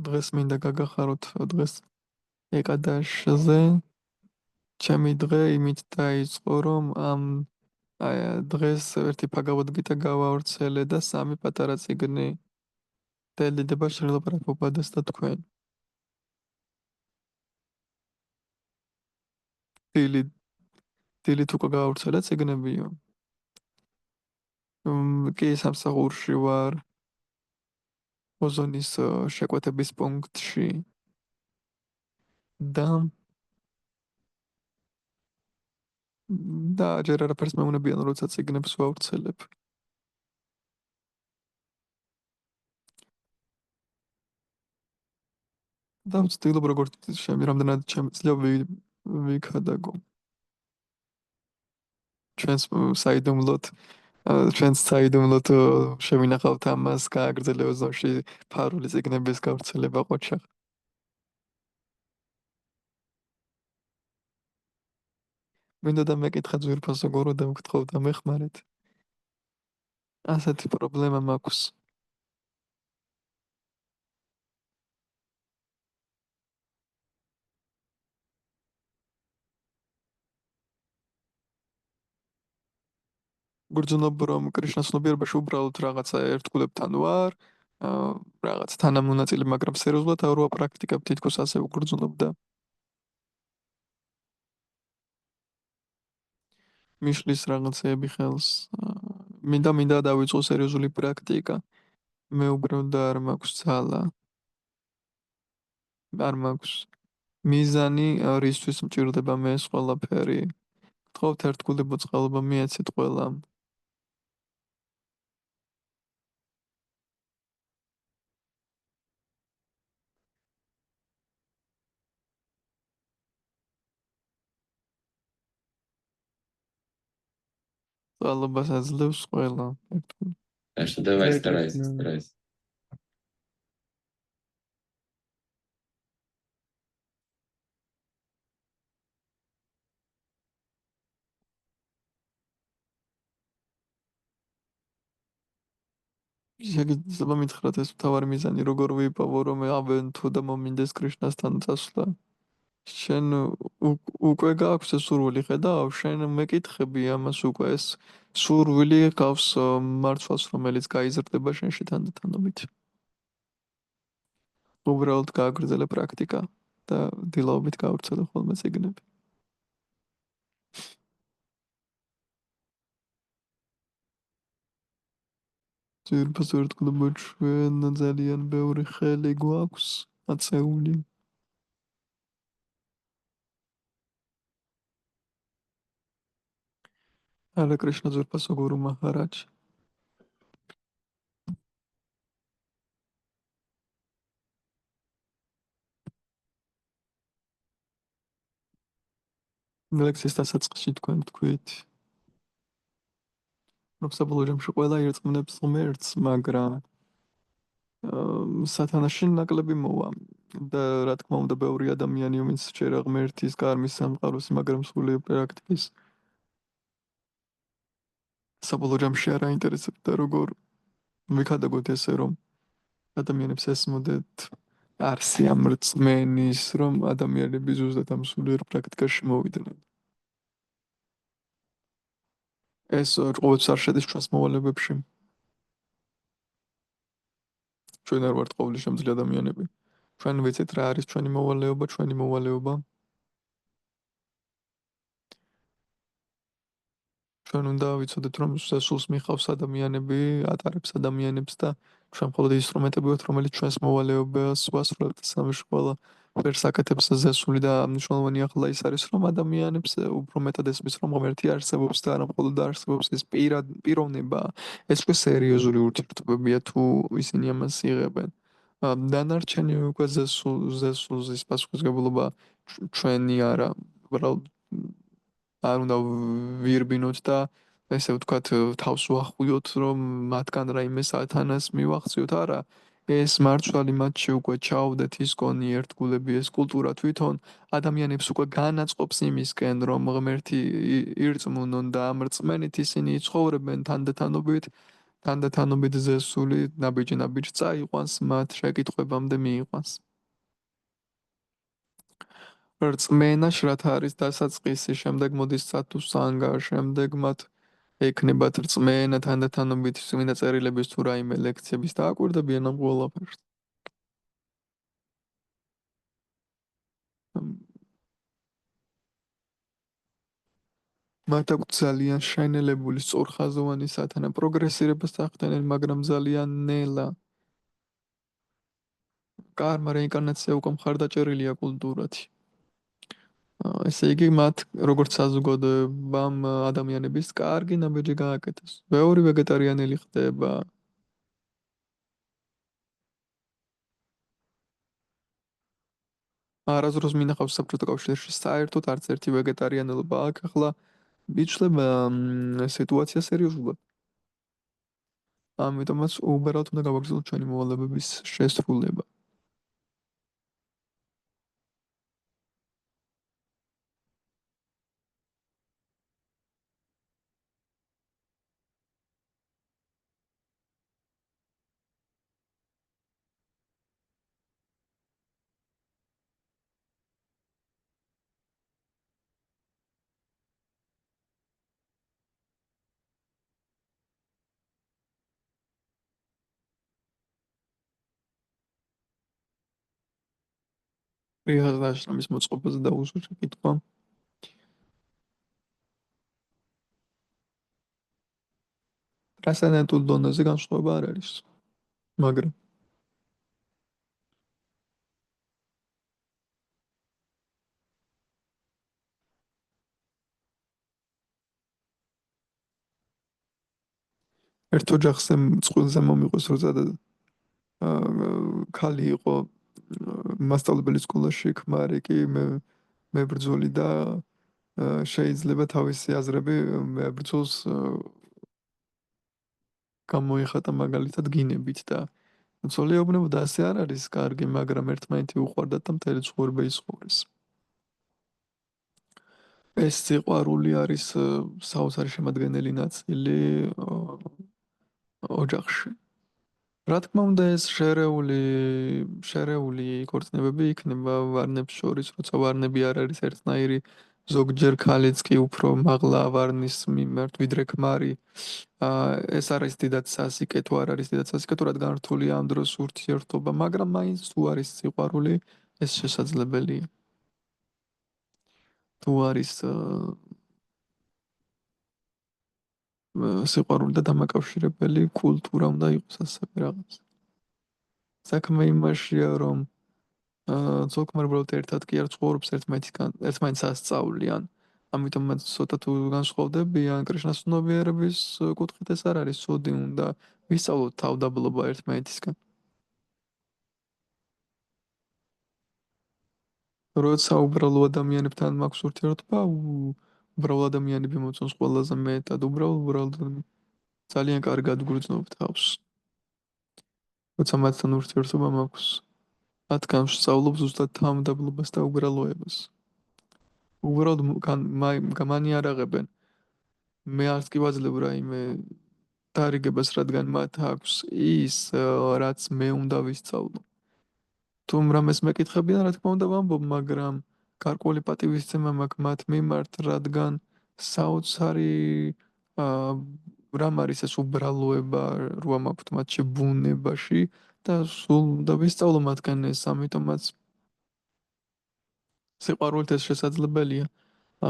დღეს მინდა გაგახაროთ დღეს ეკადაშზე. ჩემი დღე იმით დაიწყო რომ აი დღეს ერთი ფაგავადგიტა გავავრცელე და სამი პატარა წიგნი დელიდება შრილაპრაფობადას და თქვენ. დილით დილით უკვე გავავრცელე წიგნებიო. კი სამსახურში ვარ ოზონის შეკვეთების პუნქტში და ჯერ არაფერს მეუნებიან როცა წიგნებს ვავრცელებ. და ვცდილობ როგორც რამდენად შემიძლია ვიქადაგო. ჩვენს საიდუმლოდ ჩვენს საიდუმლოდ შევინახავთ ამას გააგრძელე ოზონში ფარული წიგნების გავრცელება ყოჩა. მინდა და მეკითხა ძვირფასო გორო და ვკითხავ და მეხმარეთ. ასეთი პრობლემა მაქვს. გრძნობ რომ კრიშნას ცნობიერებაში უბრალოდ რაღაცა ერთგულებთან ვარ რაღაც თანამონაწილე მაგრამ სერიოზულად არ ვაპრაქტიკებ თითქოს ასე ვგრძნობ და მიშლის რაღაცეები ხელს. მინდა დავიწყო სერიოზული პრაქტიკა. მეუბრუნდა არ მაქვს ძალა, არ მაქვს მიზანი, რისთვის მჭირდება მე ეს ყველაფერი. გთხოვთ ერთგულება წყალობა მიეცეთ ყველამ. წყალობას აძლევს ყველა. А что давай, Зайчик, да. старайся. შეგიძლია მითხრათ ეს მთავარი მიზანი როგორ ვიპოვო რომ ავენ თუ და მომინდეს კრიშნასთან წასვლა. შენ უკვე გაქვს ეს სურვილი, ხედავ? შენ მეკითხები ამას უკვე ეს სურვილი გავს მარცვალს, რომელიც გაიზრდება შენში თანდათანობით. უბრალოდ გააგრძელე პრაქტიკა და დილაობით გავრცელე ხოლმე წიგნები. ძირფას ერთგულება ჩვენ ძალიან ბევრი ხელი გვაქვს აწეული. ჰარე კრიშნა ძირფასო გურუ მაჰარაჯ. ლექსის დასაწყისში თქვენ თქვით, რომ საბოლოო ჯამში ყველა ირწმუნებს ღმერთს, მაგრამ სათანაში ნაკლები მოვა და რა თქმა უნდა ბევრი ადამიანი ვინც შეერა ღმერთის კარმის სამყაროს, მაგრამ სულიერ პრაქტიკის საბოლოო ჯამში არ აინტერესებდა როგორ ვიქადაგოთ ესე რომ ადამიანებს ესმოდეთ არსი ამ რწმენის რომ ადამიანები ზუსტად ამ სულიერ პრაქტიკაში მოვიდნენ. ეს ყოველთვის არ შედის ჩვენს მოვალეობებში. ჩვენ არ ვართ ყოვლისშემძლე ადამიანები. ჩვენ ვიცით რა არის ჩვენი მოვალეობა, ჩვენი მოვალეობა. ჩვენ უნდა ვიცოდეთ, რომ სულს მიხავს ადამიანები, ატარებს ადამიანებს და ჩვენ მხოლოდ ინსტრუმენტები ვართ, რომელიც ჩვენს მოვალეობას ვასრულებთ სამში ყველა ფერს აკეთებს ზესული და მნიშვნელოვანი ახლა ის არის, რომ ადამიანებს უფრო მეტად ესმის, რომ ღმერთი არსებობს და არა მხოლოდ არსებობს ეს პიროვნება, ეს უკვე სერიოზული ურთიერთობებია თუ ისინი ამას იღებენ. დანარჩენი უკვე ზესულზის პასუხისგებლობა ჩვენი არა, უბრალოდ არ უნდა ვირბინოთ და ესე ვთქვათ თავს ვახვიოთ რომ მათგან რაიმე სათანას მივახციოთ არა ეს მარცვალი მათში უკვე ჩაუდეთ ის კონი ერთგულები ეს კულტურა თვითონ ადამიანებს უკვე განაწყობს იმისკენ რომ ღმერთი ირწმუნონ და ამ რწმენით ისინი ცხოვრებენ თანდათანობით ზესული ნაბიჯ წაიყვანს მათ შეკითხვებამდე მიიყვანს რწმენა შრათ არის დასაწყისი, შემდეგ მოდის სათუსანგა, შემდეგ მათ ექნებათ რწმენა თანდათანობით წმინდა წერილების თუ რაიმე ლექციების დააკვირდებიან ამ ყველაფერს. მათ აქვს ძალიან შენელებული სწორხაზოვანი სათანა პროგრესირებას ახდენენ, მაგრამ ძალიან ნელა. კარმა რეინკარნაცია უკვე მხარდაჭერილია კულტურათი. ესე იგი მათ როგორც საზოგადოებამ ადამიანების კარგი ნაბიჯი გააკეთეს. ბევრი ვეგეტარიანელი ხდება. არასდროს მინახავს საბჭოთა კავშირში საერთოდ არც ერთი ვეგეტარიანელობა აქ ახლა იცვლება სიტუაცია სერიოზულად. ამიტომაც უბრალოდ უნდა გავაგრძელოთ ჩვენი მოვალეობების შესრულება. რიაზ ნაშრომის მოწყობაზე დაუსვა შეკითხვა. პრეცედენტულ დონეზე განსხვავება არ არის. მაგრამ ერთ ოჯახზე წყვილზე მომიყოს რომ ზადა ქალი იყო მასწავლებელი სკოლაში, ქმარი კი მებრძოლი და შეიძლება თავისი აზრები მებრძოლს გამოიხატა მაგალითად გინებით და ცოლიეუბნებოდა ასე არ არის კარგი, მაგრამ ერთმანეთი უყვარდათ და მთელი ცხოვრება იცხოვრეს. ეს სიყვარული არის საოცარი შემადგენელი ნაწილი ოჯახში. რა თქმა უნდა, ეს შერეული ქორწინებები იქნება ვარნებს შორის, როცა ვარნები არ არის ერთნაირი, ზოგჯერ ქალიც კი უფრო მაღლა ვარნის მიმართ, ვიდრე ქმარი. ეს არის დიდად სასიკეთო, არ არის დიდად სასიკეთო, რადგან რთულია ამ დროს ურთიერთობა, მაგრამ მაინც თუ არის სიყვარული, ეს შესაძლებელია. თუ არის სიყვარული და დამაკავშირებელი კულტურა უნდა იყოს ასევე რაღაც. საქმე იმაშია, რომ ზოგმერ უბრალოდ ერთად კი არ ცხოვრობს ერთმანეთს ასწავლიან. ამიტომაც ცოტა თუ განსხვავდებიან კრიშნას ცნობიერების კუთხით ეს არ არის ცუდი, უნდა ვისწავლოთ თავდაბლობა ერთმანეთისგან. როცა უბრალო ადამიანებთან მაქვს ურთიერთობა, უბრალო ადამიანები მოწონს ყველაზე მეტად, უბრალოდ ძალიან კარგად გგრძნობ თავს. როცა მათთან ურთიერთობა მაქვს, მათგან ვსწავლობ ზუსტად თავდაბლობას და უბრალოებას. უბრალოდ გამანიარაღებენ. მე არც კი ვაძლევ რაიმე დარიგებას, რადგან მათ აქვს ის, რაც მე უნდა ვისწავლო. თუ რამეს მეკითხებიან, რა თქმა უნდა ვამბობ, მაგრამ გარკვეული პატივისცემა მაქვს მათ მიმართ, რადგან საოცარი აა რამ არის ეს უბრალოება, რო მაქვთ მათში ბუნებაში და სულ უნდა ვისწავლო მათგან ეს, ამიტომაც სიყვარულით ეს შესაძლებელია.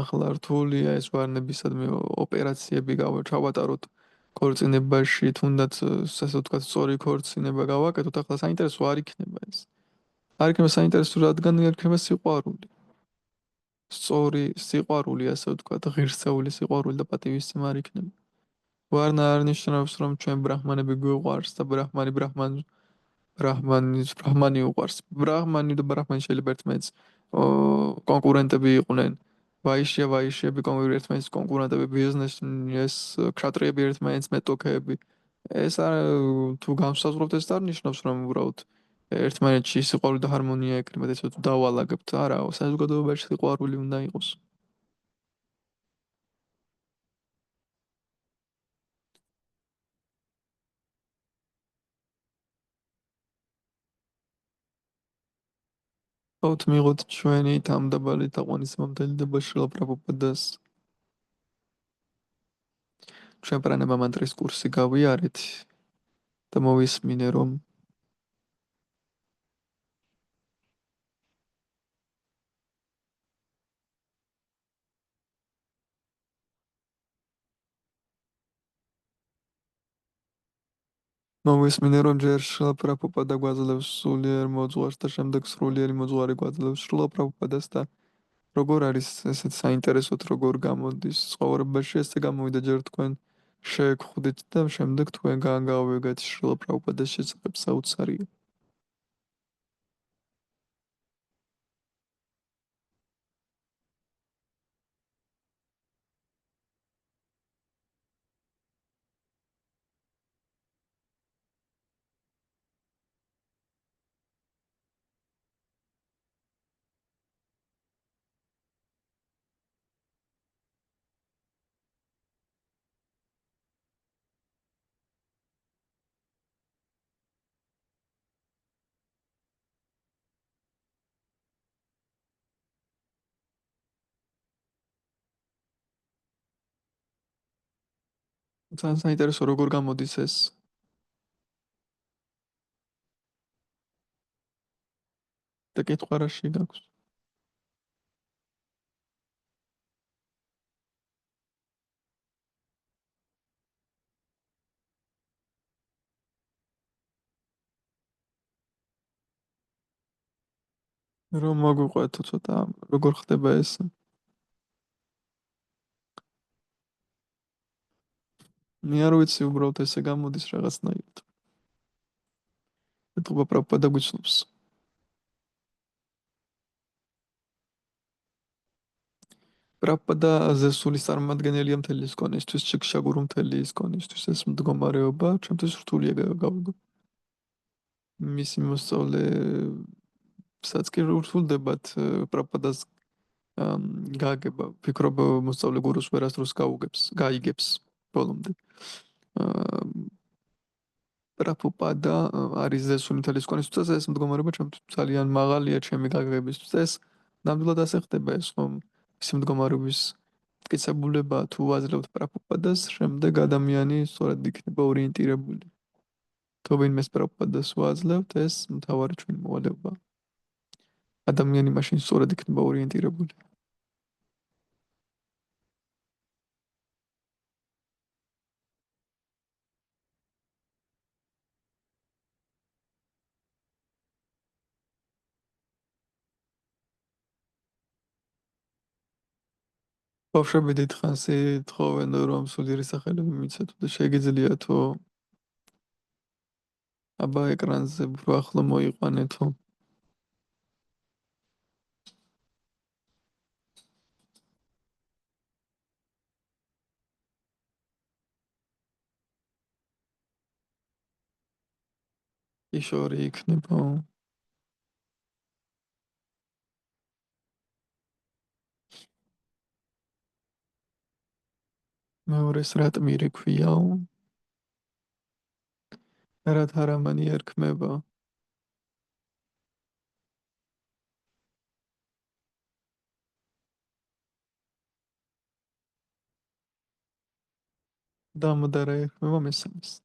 ახლა რთულია ეს ვარნებისადმი ოპერაციები ჩავატაროთ ქორწინებაში, თუნდაც ასე ვთქვათ, სწორი ქორწინება გავაკეთოთ, ახლა საინტერესო არ იქნება ეს. არ იქნება საინტერესო, რადგან იქნება სიყვარული. სწორი სიყვარული, ასე ვთქვათ, ღირსეული სიყვარული და პატივისცემა არ იქნება. ვარნა არ ნიშნავს, რომ ჩვენ ბრაჰმანები გვიყვარს და ბრაჰმანი უყვარს. ბრაჰმანი და ბრაჰმანი შეიძლება ერთმანეთს კონკურენტები იყვნენ. ვაიშიები ერთმანეთის კონკურენტები, ბიზნესში ეს ქრატრიები ერთმანეთის მეტოქეები. ეს არ თუ განსაზღვროთ, ეს არ ნიშნავს, რომ უბრალოდ ერთმანეთში სიყვარული და ჰარმონია ეკრიბათ, ესე თუ დავალაგებთ, არა, საზოგადოებაში სიყვარული უნდა იყოს. ხოთ მიღოთ ჩვენი თამდაბალი თაყვანისმომდელი და ბაშრლა პრაბჰუპადას ჩვენ პრანამა მანტრის კურსი გავიარეთ და მოვისმინე, რომ ჯერ შრლა პრაბჰუპადა გვაძლევს სულიერ მოძღვარს და შემდეგ სრულიერი მოძღვარი გვაძლევს შრლა პრაბჰუპადას და როგორ არის ესეთ საინტერესოდ როგორ გამოდის ცხოვრებაში, ესე გამოვიდა ჯერ თქვენ შეგხვდით და შემდეგ თქვენ გაანგავებეთ შრლა პრაბჰუპადას შესახებ საოცარია. ძალიან საინტერესო როგორ გამოდის ეს და კითხვა რაში გაქვს. რომ მოგვიყვეთო ცოტა როგორ ხდება ეს. მე არ ვიცი უბრალოდ ესე გამოდის რაღაცნაირად. ეთქობა პრაბჰადა გვიცნობს. პრაბჰადა ზესულის წარმომადგენელია მთელი ის კონისთვის, შიქშაგურუ მთელი ის კონისთვის ეს მდგომარეობა, ჩემთვის რთულია გავიგო. მისი მოსწავლე საწყი რთულდებათ პრაბჰადას გააგება, ფიქრობ მოსწავლე გურუს ვერასდროს გაიგებს ბოლომდე. აა პრაბჰადა არის ზესული მთელი ის კონისთვის, ეს მდგომარეობა ჩემთვის ძალიან მაღალია ჩემი გაგებისთვის. ეს ნამდვილად ასე ხდება ეს ხომ ის მდგომარეობის მტკიცებულება თუ აძლევთ პრაბჰადას, შემდეგ ადამიანი სწორად იქნება ორიენტირებული. თუ ვინმეს პრაბჰადას ვაძლევთ, ეს მთავარი ჩვენი მოვალეობა. ადამიანი მაშინ სწორად იქნება ორიენტირებული. ბავშვები დიდხანს ეთხოვენ რომ სულიერი სახელები მიცეთო და შეგიძლია თუ აბა ეკრანზე უფრო ახლო მოიყვანეთო. იშორი იქნება. მეორეს რატმირი ქვიაო. რათ არამანი ერქმება. დამდარა ერქმება მესამეს.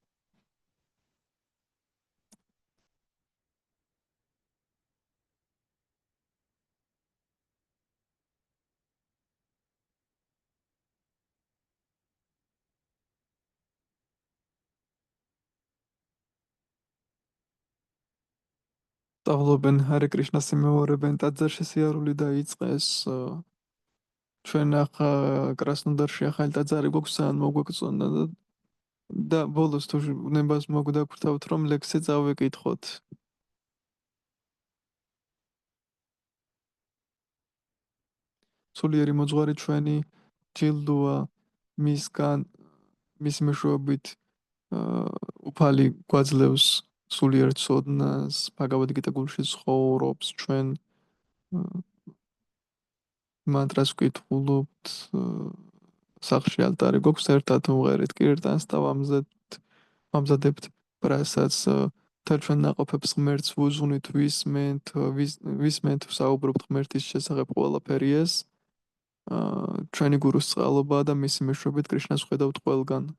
სწავლობენ ჰარე კრიშნას იმეორებენ ტაძარში სიარული დაიწყეს. ჩვენ ახლა კრასნოდარში ახალი ტაძარი გვაქვს ან მოგვეწონა და ბოლოს თუ ნებას მოგვდაგვრთავთ რომ ლექსი წავეკითხოთ. სულიერი მოძღვარი ჩვენი ჯილდოა მისგან მის მეშვეობით უფალი გვაძლევს სულიერ ცოდნას ბაგავად გიტა გულში ცხოვრობს ჩვენ მანტრას ვკითხულობთ სახლში ალტარი გვაქვს ერთად ვუღერით კირტანს და ვამზადებთ პრასაც თელ ჩვენ ნაყოფებს ღმერთს ვუზღვნით ვისმენთ საუბრობთ ღმერთის შესახებ ყველაფერი ეს ჩვენი გურუს წყალობაა და მისი მეშვეობით კრიშნას ვხედავთ ყველგან.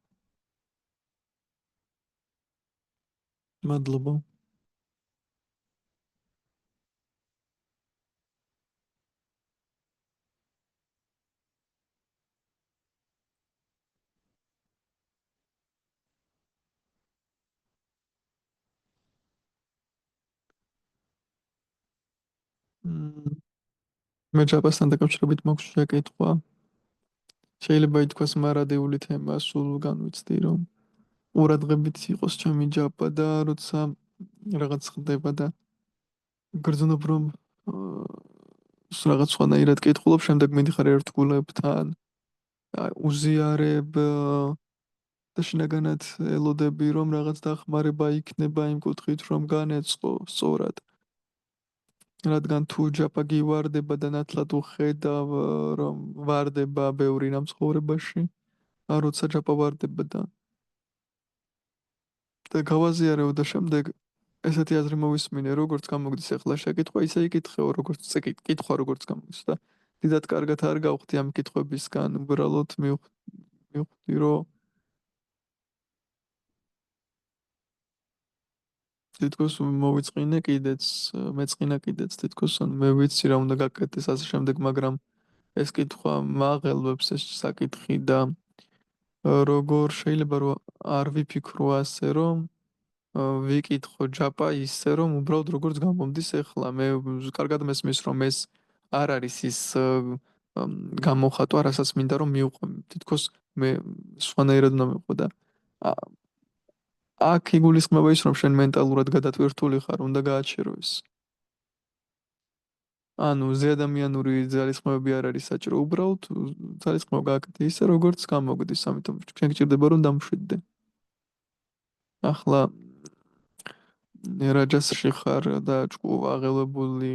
მადლობა. მე ჯაბასთან დაკავშირებით მაქვს შეკითხვა. შეიძლება ითქვას მარადიული თემა სულ განვიცდი რომ ყურადღებით იყოს ჩემი ჯაბა და როცა რაღაც ხდება და გრძნობ რომ რაღაც სხვანაირად კითხულობ, შემდეგ მიდიხარ ერთგულებთან, უზიარებ და შინაგანად ელოდები რომ რაღაც დახმარება იქნება იმ კუთხით რომ განეწყო სწორად. რადგან თუ ჯაბა გივარდება და ნათლად უხედავ რომ ვარდება ბევრი რამ ცხოვრებაში, როცა ჯაბა ვარდება და გავაზიარეო და შემდეგ ესეთი აზრი მოვისმინე, როგორც გამოგდის ახლა შეკითხვა, ისე იკითხეო, როგორც კითხვა როგორც გამოგდის და დიდად კარგად არ გავხდი ამ კითხვებისგან, უბრალოდ მივხვდი, რომ თითქოს მოვიწყინე კიდეც, მეწყინა კიდეც, თითქოს მე ვიცი რა უნდა გაკეთდეს ასე შემდეგ, მაგრამ ეს კითხვა მაღელვებს ეს საკითხი და როგორ შეიძლება რომ არ ვიფიქრო ასე რომ ვიკითხო ჯაპა ისე რომ უბრალოდ როგორც გამომდის ახლა მე კარგად მესმის რომ ეს არ არის ის გამოხატვა რასაც მინდა რომ მივყვე თითქოს მე სხვანაირად უნდა მივყვე და ა- აქ იგულისხმება ის რომ შენ მენტალურად გადატვირთული ხარ უნდა გააჩერო ეს ანუ ზეადამიანური ძალისხმევები არ არის საჭირო უბრალოდ ძალისხმევა გააკეთე ისე როგორც გამოგდის ამიტომ შენ გჭირდება რომ დამშვიდდე ახლა რაჯასში ხარ და ჭკუ აღელებული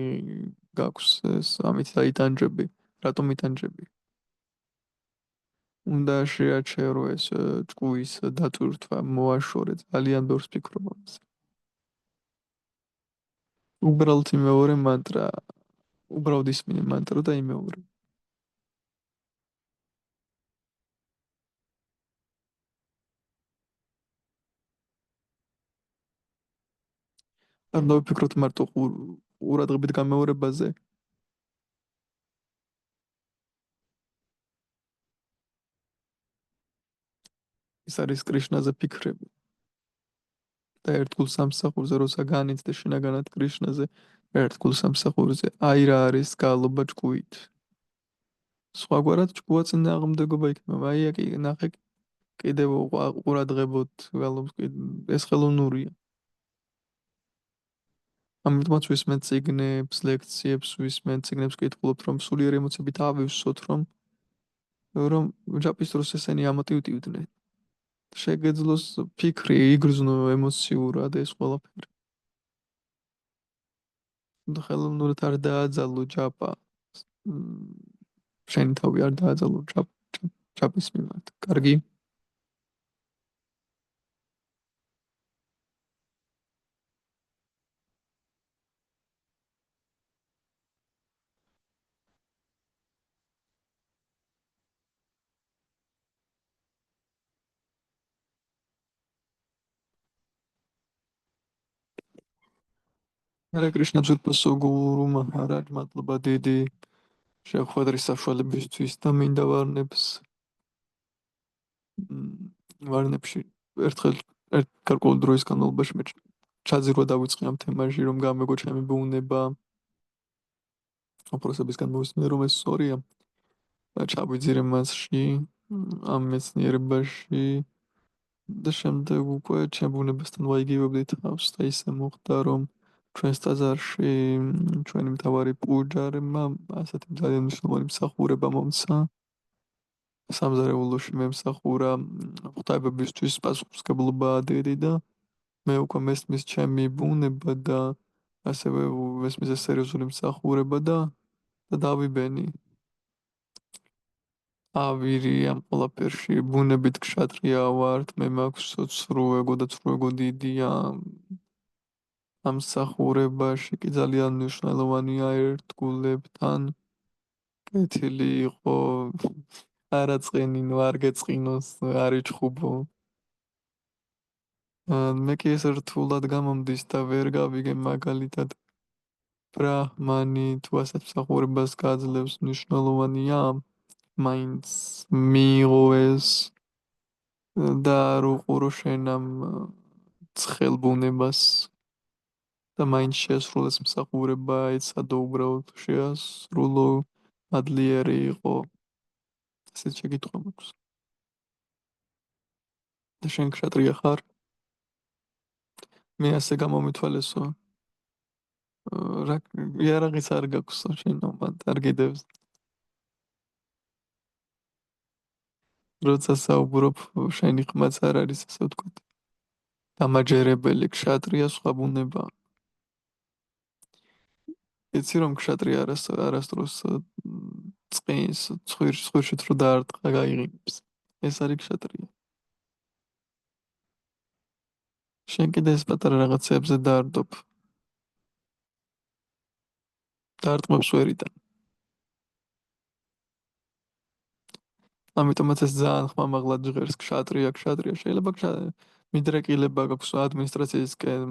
გაქვს ეს ამით დაიტანჯები რატომ იტანჯები უნდა შეაჩერო ეს ჭკუის დატვირთვა მოაშორე ძალიან ბევრს ფიქრობ ამაზე უბრალოდ იმეორე მანტრა უბრალოდ ისმინე მანტრა და იმეორე არ დავიფიქროთ მარტო ყურადღებით გამეორებაზე ის არის კრიშნაზე ფიქრები და ერთგულ სამსახურზე როცა განიცდე შინაგანად კრიშნაზე ერთგულ სამსახურზე აი რა არის გალობა ჭკუით სხვაგვარად ჭკუა წინააღმდეგობა იქნება აი კი ნახე კიდევ ყურადღებოთ გალობს ეს ხელოვნურია ამიტომაც ვისმენთ წიგნებს ლექციებს ვისმენთ წიგნებს კითხულობთ რომ სულიერი ემოციებით ავივსოთ რომ ჯაპის დროს ესენი ამოტივტივდნენ შეგეძლოს ფიქრი იგრძნო ემოციურად ეს ყველაფერი და ხელოვნურად არ დააძალო ჯაპა მ, შენი თავი არ დააძალო ჯაპის მიმართ კარგი ჰარე კრიშნა ძვირფასო გურუ მაჰარაჯ მადლობა დიდი შეხვედრის საშუალებისთვის და მინდა ვარნებში ერთხელ გარკვეულ დროის განმავლობაში მე ჩაძირვა დავიწყე ამ თემაში რომ გამეგო ჩემი ბუნება უпроსებისგან მოვისმინე რომ ეს სწორია და ჩავიძირე მასში ამ მეცნიერებაში და შემდეგ უკვე ჩემ ბუნებასთან ვაიგივებდი თავს და ისე მოხდა რომ ჩვენს ტაძარში ჩვენი მთავარი პუჯარმა ასეთი ძალიან მნიშვნელოვანი მსახურება მომცა სამზარეულოში მემსახურა ღვთაებებისთვის პასუხისგებლობა დიდი და მე უკვე მესმის ჩემი ბუნება და ასევე მესმის ეს სერიოზული მსახურება და დავიბენი ავირი ამ ყველაფერში ბუნებით ქშატრია ვართ მე მაქვს ცრუ ეგო და ცრუ ეგო დიდია ამ მსახურებაში კი ძალიან მნიშვნელოვანია ერთგულებთან კეთილი იყო არა წყენინო არ გეწყინოს არ იჩხუბო მე კი ეს რთულად გამომდის და ვერ გავიგე მაგალითად ბრაჰმანი თუ ასეთ მსახურებას გაძლევს მნიშვნელოვანია მაინც მიიღო ეს და არ უყურო შენ ამ ცხელ ბუნებას და მაინც შეასრულეს მსახურება ეცადო უბრალოდ შეასრულო ადლიერი იყო ესეც შეკითხვა მაქვს და შენ ქშატრია ხარ მე ასე გამომითვალესო რა იარაღიც არ გაქვს შენო მანდ არ გიდევს როცა საუბრობ შენი ხმაც არ არის ასე ვთქვათ დამაჯერებელი ქშატრია სხვა ბუნება იცი რომ ქშატრია არასდროს წყინს ცხვირში თუ დაარტყა გაიღიმს ეს არის ქშატრია შენ კიდე ეს პატარა რაღაცებზე დაარდობ დაარტყმებს ვერიდან ამიტომაც ეს ძალიან ხმამაღლად ჟღერს ქშატრია შეიძლება მიდრეკილება გაქვს ადმინისტრაციისკენ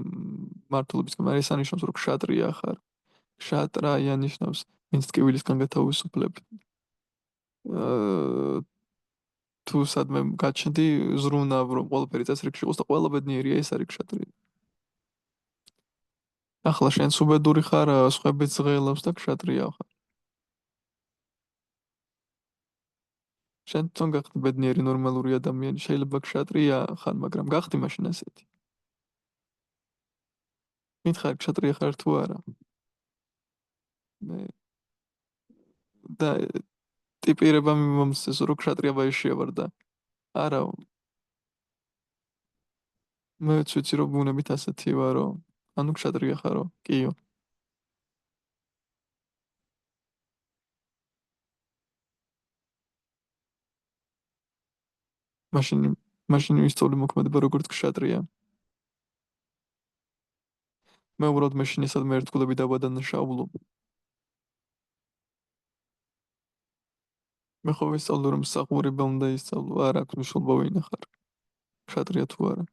მართლობისკენ მაგრამ ეს ანიშნავს რომ ქშატრია ხარ ქშატრაია ნიშნავს ვინც ტკივილისგან გათავისუფლებ აა, თუ სადმე გაჩნდი ზრუნავ რომ ყველაფერი წესრიგში იყოს და ყველა ბედნიერია ეს არის ქშატრია ახლა შენ სუბედური ხარ, სხვებიც ღელავს და ქშატრია ხარ. შენ თვითონ გახდი ბედნიერი ნორმალური ადამიანი, შეიძლება ქშატრია ხარ, მაგრამ გახდი მაშინ ასეთი. მითხარ ქშატრია ხარ თუ არა? მე და ტიპირება მიმომწეს, რომ ქშატრია ვაიშია ვარ და არა, მეც ვიცი რომ ბუნებით ასეთი ვარო. ანუ ქშატრია ხარო? კიო. მაშინ მაშინ ვისწავლი მოქმედება როგორც ქშატრია. მე უბრალოდ მაშინ ესად მერტყულები დავადანაშაულო. მე ხო ვისწავლე რომ საყურება უნდა ისწავლო, არ აქვს მნიშვნელობა ვინ ხარ. ქშატრია თუ არა.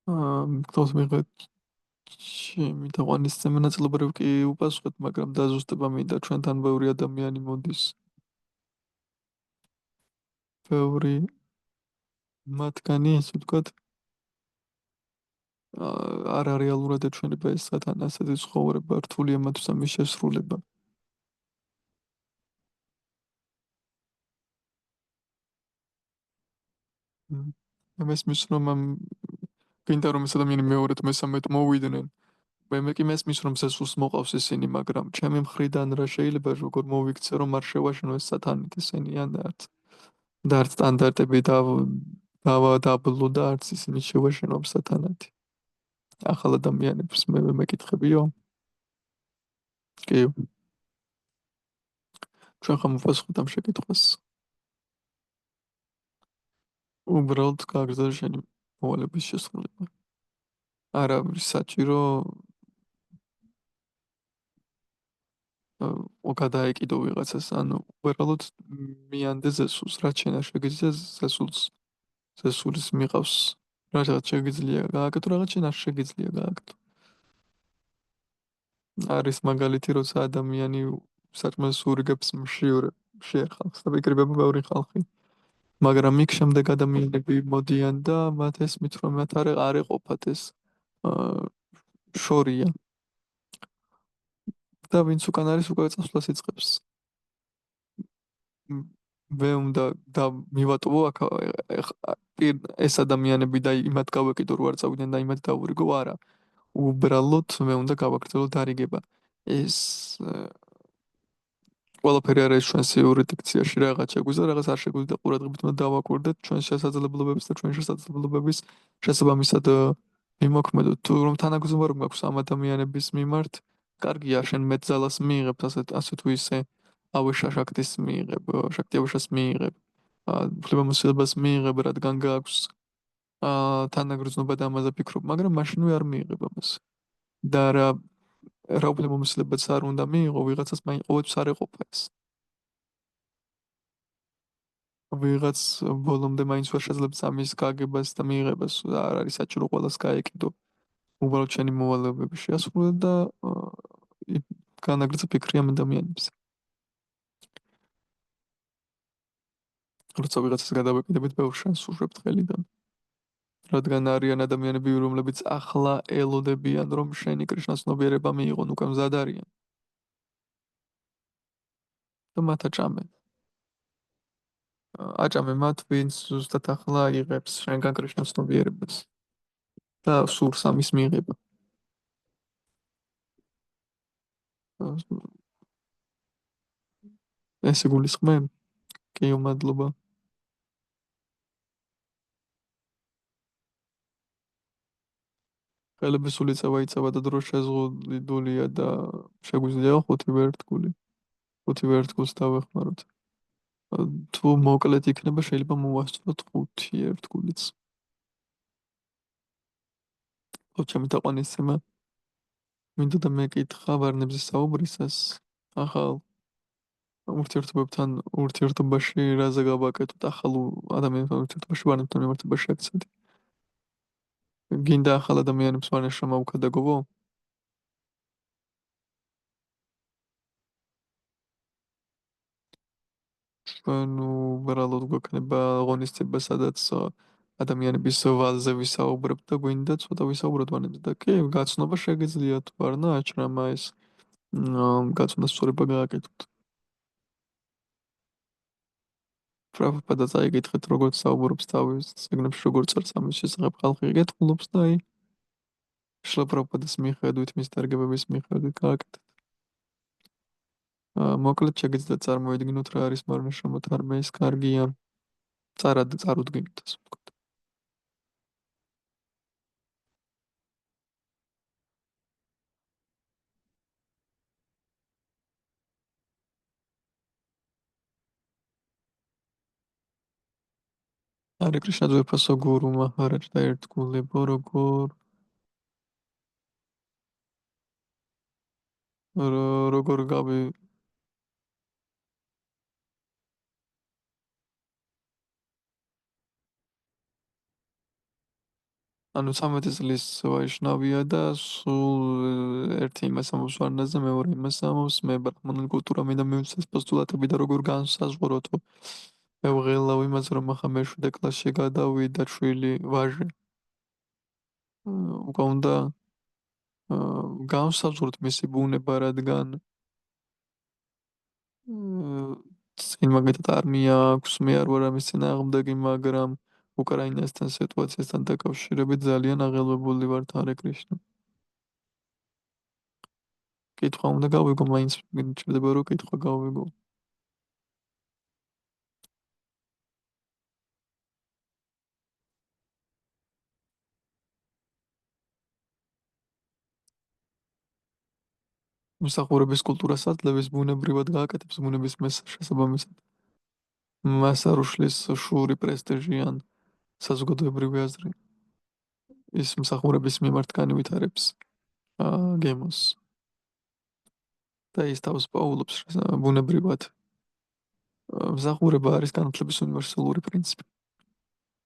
გთხოვს მიღეთ ჩემი თაყვანისმცემი ნაწილობრივ კი უპასუხეთ, მაგრამ დაზუსტება მინდა ჩვენთან ბევრი ადამიანი მოდის. ბევრი მათგანი ესე ვთქვათ, არ რეალურად ეჩვენება ეს სათან ასეთი ცხოვრება, რთულია მათთვის ამის შესრულება. მე მესმის რომ გინდა რომ ეს ადამიანი მეორედ მესამედ მოვიდნენ. მე კი მესმის რომ სესულს მოყავს ისინი, მაგრამ ჩემი მხრიდან რა შეიძლება როგორ მოვიქცე რომ არ შევაშინო ეს სათანით ისინი ან და არც სტანდარტები დავადაბლო და არც ისინი შევაშინო ამ სათანათი. ახალ ადამიანებს მე მეკითხებიო? კი, ჩვენ ხომ ვფასხოთ ამ შეკითხვას. უბრალოდ გაგრძელ შენი მოვალების შესრულება. არ არის საჭირო გადაეკიდო ვიღაცას, ანუ უბრალოდ მიანდე ზესულს, რაც შენ არ შეგიძლია ზესულს, ზესულის მიყავს, რაღაც შეგიძლია გააკეთო, რაღაც შენ არ შეგიძლია გააკეთო. არის მაგალითი, როცა ადამიანი საჭმელს ურიგებს მშიერ ხალხს და ვიკრიბება ბევრი ხალხი. მაგრამ იქ შემდეგ ადამიანები მოდიან და მათ ესმით, რომ მათ არ ეყოფათ ეს აა, შორია და ვინც უკან არის უკვე წასვლას იწყებს. მე უნდა და მივატოვო აქ ეს ადამიანები და იმათ გავეკიდო რო არ წავიდნენ და იმათ დავურიგო არა. უბრალოდ მე უნდა გავაგრძელო დარიგება. ეს ყველაფერი არის ჩვენს იურისდიქციაში, რაღაც შეგვიძლია, რაღაც არ შეგვიძლია, ყურადღებით უნდა დავაკვირდეთ ჩვენ შესაძლებლობებს და ჩვენ შესაძლებლობების შესაბამისად მიმოქმედოთ. თუ რომ თანაგზნობა რომ გაქვს ამ ადამიანების მიმართ, კარგია, შენ მეტ ძალას მიიღებ, ასე თუ ისე ავეშა შაქტის მიიღებ, შაქტი ავეშას მიიღებ, უფლებამოსილებას მიიღებ, რადგან გაქვს თანაგრძნობა და ამაზე ფიქრობ, მაგრამ მაშინვე არ მიიღებ ამას. და რა უფლებამოსილებაც არ უნდა მიიღო, ვიღაცას ყოველთვის არ ეყოფა ეს. ვიღაც ბოლომდე მაინც ვერ შეძლებს ამის გაგებას და მიიღებას და არ არის საჭირო ყველას გაეკიდო. უბრალოდ შენი მოვალეობები შეასრულე და განაგრძო ფიქრი ამ ადამიანებს. როცა ვიღაცას გადავეკიდებით, ბევრ შანსს უშვებთ ხელიდან. რადგან არიან ადამიანები, რომლებიც ახლა ელოდებიან, რომ შენი კრიშნაცნობიერება მიიღონ, უკვე მზად არიან. და მათ აჭამენ. აჭამე მათ, ვინც ზუსტად ახლა იღებს შენგან კრიშნაცნობიერებას და სურს ამის მიღება. ესე გულისხმობ? კი, მადლობა. ხელებისული წევა იწევა და დრო შეზღუდულია და შეგვიძლია 5 ვერტგული. 5 ვერტგულს დავეხმაროთ. თუ მოკლედ იქნება, შეიძლება მოვასწროთ 5 ერთგულიც. ხო, ჩემი თაყვანისცემა მინდა და მეკითხა ვარნებზე საუბრისას ახალ ურთიერთობებთან ურთიერთობაში რაზე გავაკეთოთ ახალ ადამიანებთან ურთიერთობაში ვარნებთან მიმართებაში აქცენტი. გინდა ახალ ადამიანებს ვარნაში მოვქადაგოვო? ნუ უბრალოდ გვექნება ღონისძიება, სადაც ადამიანების ვალზე ვისაუბრებთ და გვინდა ცოტა ვისაუბროთ მანებზე და კი, გაცნობა შეგიძლია თუ არა აჭრამა ეს გაცნობას სწორება გააკეთოთ. პრაბუპადა წაიკითხეთ, როგორც საუბრობს თავის წიგნებში, როგორც წერს ამის შესახებ ხალხი იკითხულობს და აი შლა პრაბუპადის მიხედვით, მის თარგებების მიხედვით გააკეთეთ. მოკლედ შეგიძლიათ წარმოედგინოთ რა არის მარნაშრომო თარგმანი, ის კარგია. წარუდგინოთ ასე ვთქვათ. ჰარე კრიშნა ძვირფასო გურუ მაჰარაჯ და ერთგულებო როგორ გავი ანუ 13 წლის ვაიშნავია და სულ ერთი იმას ამბობს ვარნაზე, მეორე იმას ამბობს, მე ბრაჰმანული კულტურა მინდა მივცეს პოსტულატები და როგორ განსაზღვროთო. მე ვღელავ იმას, რომ ახლა მე-7 კლასში გადავიდა შვილი ვაჟი. უკვე უნდა განსაზღვროთ მისი ბუნება, რადგან წინ მაგეთად არმია აქვს, მე არ ვარ ამის წინააღმდეგი, მაგრამ უკრაინასთან სიტუაციასთან დაკავშირებით ძალიან აღელვებული ვარ, ჰარე კრიშნა. კითხვა უნდა გავიგო, მაინც მჭირდება რომ კითხვა გავიგო. მსახურების კულტურას აძლევს ბუნებრივად გააკეთებს ბუნების შესაბამისად. მას არ უშლის შური პრესტიჟი ან საზოგადოებრივი აზრი. ის მსახურების მიმართ განვითარებს გემოს და ის თავს პაულობს ბუნებრივად. მსახურება არის განათლების უნივერსალური პრინციპი.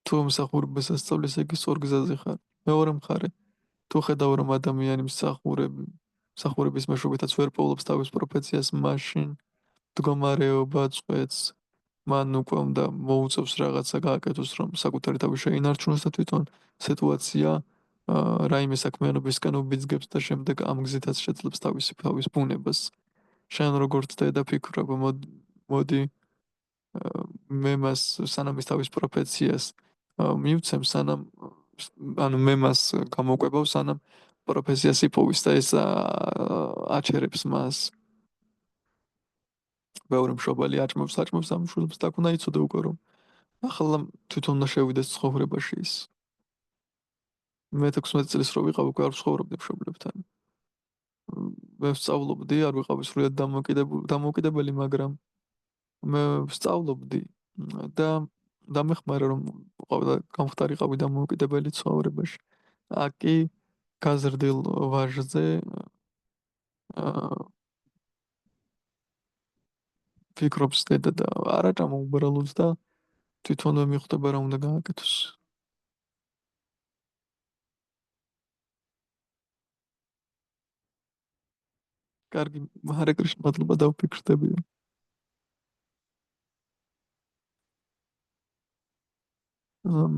თუ მსახურებას ასწავლის, იგი სწორ გზაზე ხარ. მეორე მხარე, თუ ხედავ რომ ადამიანი მსახურების მეშვეობითაც ვერ პოულობს თავის პროფესიას, მაშინ მდგომარეობა წვეთს, მან უკვე უნდა მოუწევს რაღაცა გააკეთოს, რომ საკუთარი თავი შეინარჩუნოს და თვითონ სიტუაცია რაიმე საქმიანობისკენ უბიძგებს და შემდეგ ამ გზითაც შეძლებს თავის ბუნებას. შენ როგორც დედა ფიქრობ, მოდი მე მას სანამ ის თავის პროფესიას მივცემ, სანამ ანუ მე მას გამოვკვებავ, სანამ პროფესიას იპოვის და ეს აჩერებს მას. ბევრი მშობელი აჭმევს ამ შვილებს და უნდა იცოდე უკვე რომ ახლა თვითონ უნდა შევიდეს ცხოვრებაში ის. მე 16 წლის რო ვიყავ, უკვე არ ვცხოვრობდი მშობლებთან. მე ვსწავლობდი, არ ვიყავი სრულიად დამოუკიდებელი, მაგრამ მე ვსწავლობდი და დამეხმარა რომ გამختارიყავი დამოუკიდებელი ცხოვრებაში. აკი გაზრდილ ვაჟზე ფიქრობს დედა და არა ჩამოუბრალოს და თვითონვე მიხვდება რა უნდა გააკეთოს. კარგი, ჰარე კრიშნა, მადლობა დავფიქრდებია.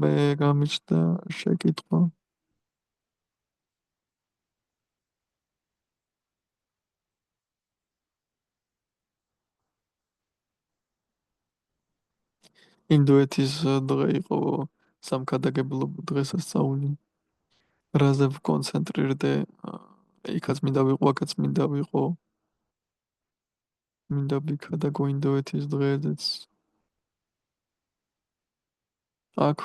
მე გამიჩნდა შეკითხვა. ინდოეთის დღე იყო სამქადაგებლო დღესასწაული. რაზე ვკონცენტრირდე, იქაც მინდა ვიყო, აქაც მინდა ვიყო. მინდა ვიქადაგო ინდოეთის დღეზეც. აქ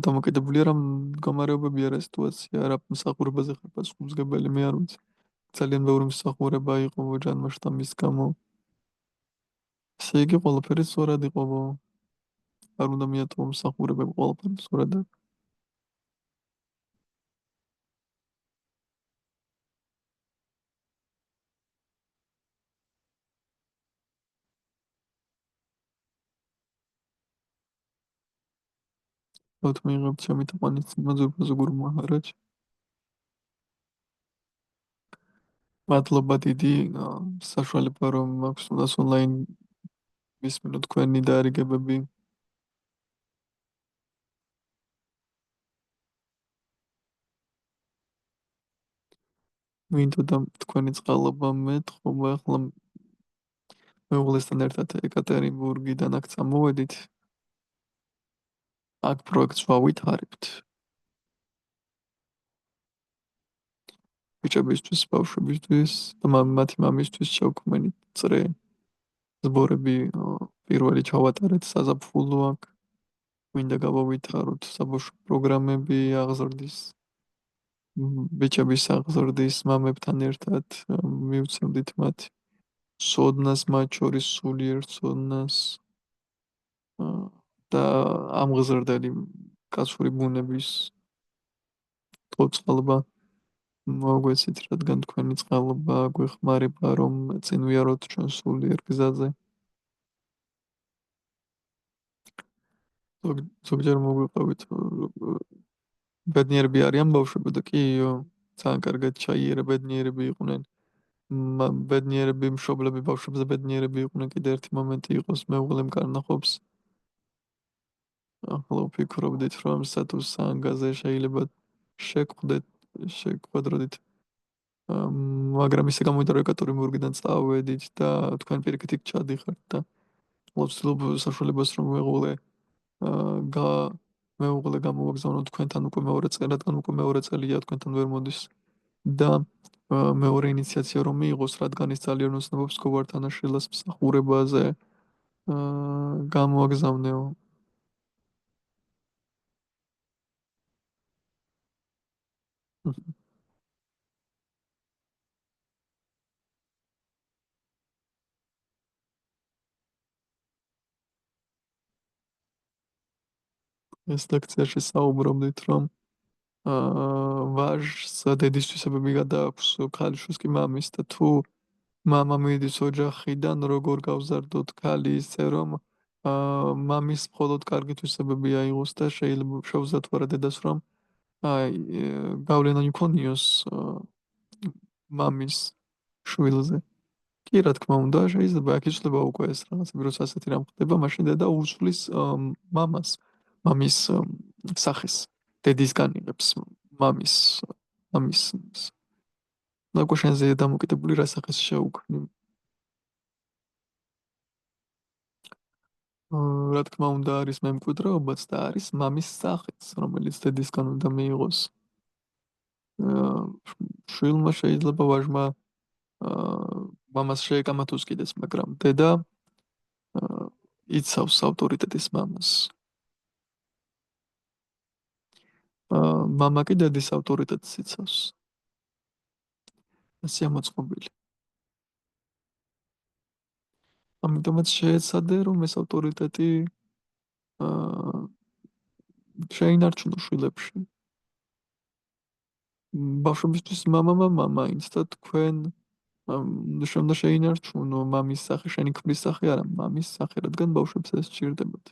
დამოკიდებულია რა მდგომარეობებია, რა სიტუაცია, რა მსახურებაზე ხარ პასუხისმგებელი, მე არ ვიცი. ძალიან ბევრი მსახურება იყო ჯანმოშთა მის გამო. ესე იგი ყველაფერი სწორად იყო. არ უნდა მიატოვო მსახურებები, ყველაფერი სწორად. ვთქვათ, მიიღებთ ჩემი თაყვანისცემა ძვირფასო გურუ მაჰარაჯ. მადლობა დიდი საშუალება რომ მაქვს უნდას ონლაინ მისმინო თქვენი დაარიგებები. მინდოდა თქვენი წყალობა მეტყობა, ახლა მეუღლესთან ერთად ეკატერინბურგიდან აქ წამოვედით. აქ პროექტს ვავითარებთ. ბიჭებისთვის, ბავშვებისთვის და მათი მამისთვის შევქმნით წრე. ზბორები პირველი ჩავატარეთ საზაფხულო აქ. მინდა გავავითაროთ საბავშვო პროგრამები აღზრდის. ბიჭების აღზრდის მამებთან ერთად მივცემდით მათ სოდნას, მათ შორის სულიერ სოდნას და ამღზრდელი კაცური ბუნების წყალობა მოგვეცით, რადგან თქვენი წყალობა გვეხმარება, რომ წინ ვიაროთ ჩვენ სულიერ გზაზე. ზოგჯერ მოგვიყევით ბედნიერები არიან ბავშვები და კი ძალიან კარგად ჩაიერა ბედნიერები იყვნენ. ბედნიერები მშობლები ბავშვებზე ბედნიერები იყვნენ. კიდე ერთი მომენტი იყოს მეუღლემ კარნახობს. ახლა ვფიქრობდით, რომ სტატუს სანგაზე შეიძლება შეგვყვედროდით. მაგრამ ისე გამოვიდა, რომ ეკატერინბურგიდან წავედით და თქვენ პირიქით იქ ჩადიხართ და ვცდილობ საშუალებას რომ მეუღლე გამოვაგზავნოთ თქვენთან უკვე მეორე წელი, რადგან უკვე მეორე წელია თქვენთან ვერ მოდის და მეორე ინიციაცია რომ მიიღოს, რადგან ის ძალიან ოცნებობს გოვართანაშვილას მსახურებაზე გამოაგზავნეო. ეს ლექციაში საუბრობდით, რომ ვაჟს დედისთვისებები გადააქვს ქალიშვილს კი მამის და თუ მამა მიდის ოჯახიდან, როგორ გავზარდოთ ქალი ისე რომ მამის მხოლოდ კარგი თვისებები აიღოს და შეიძლება შევძლოთ ვარა დედას რომ გავლენა იქონიოს მამის შვილზე. კი, რა თქმა უნდა, შეიძლება აქ იცვლება უკვე ეს რაღაცები, როცა ასეთი რამ ხდება, მაშინ დედა უსვლის მამას, მამის სახეს. დედისგან იღებს მამის მამის უკვე შენზე დამოკიდებული რა სახეს შეუქმნი. რა თქმა უნდა არის მემკვიდრეობაც და არის მამის სახეც, რომელიც დედისგან უნდა მიიღოს. შვილმა შეიძლება ვაჟმა მამას შეეკამა თუ კიდეც, მაგრამ დედა იცავს ავტორიტეტის მამას. მამა კი დედის ავტორიტეტს იცავს. ასე მოწყობილი. ამიტომაც შეეცადე რომ ეს ავტორიტეტი შეინარჩუნო შვილებში. ბავშვებისთვის მამა მაინც და თქვენ უნდა შეინარჩუნო მამის სახე, შენი ქმრის სახე არა, მამის სახე, რადგან ბავშვებს ეს სჭირდებათ.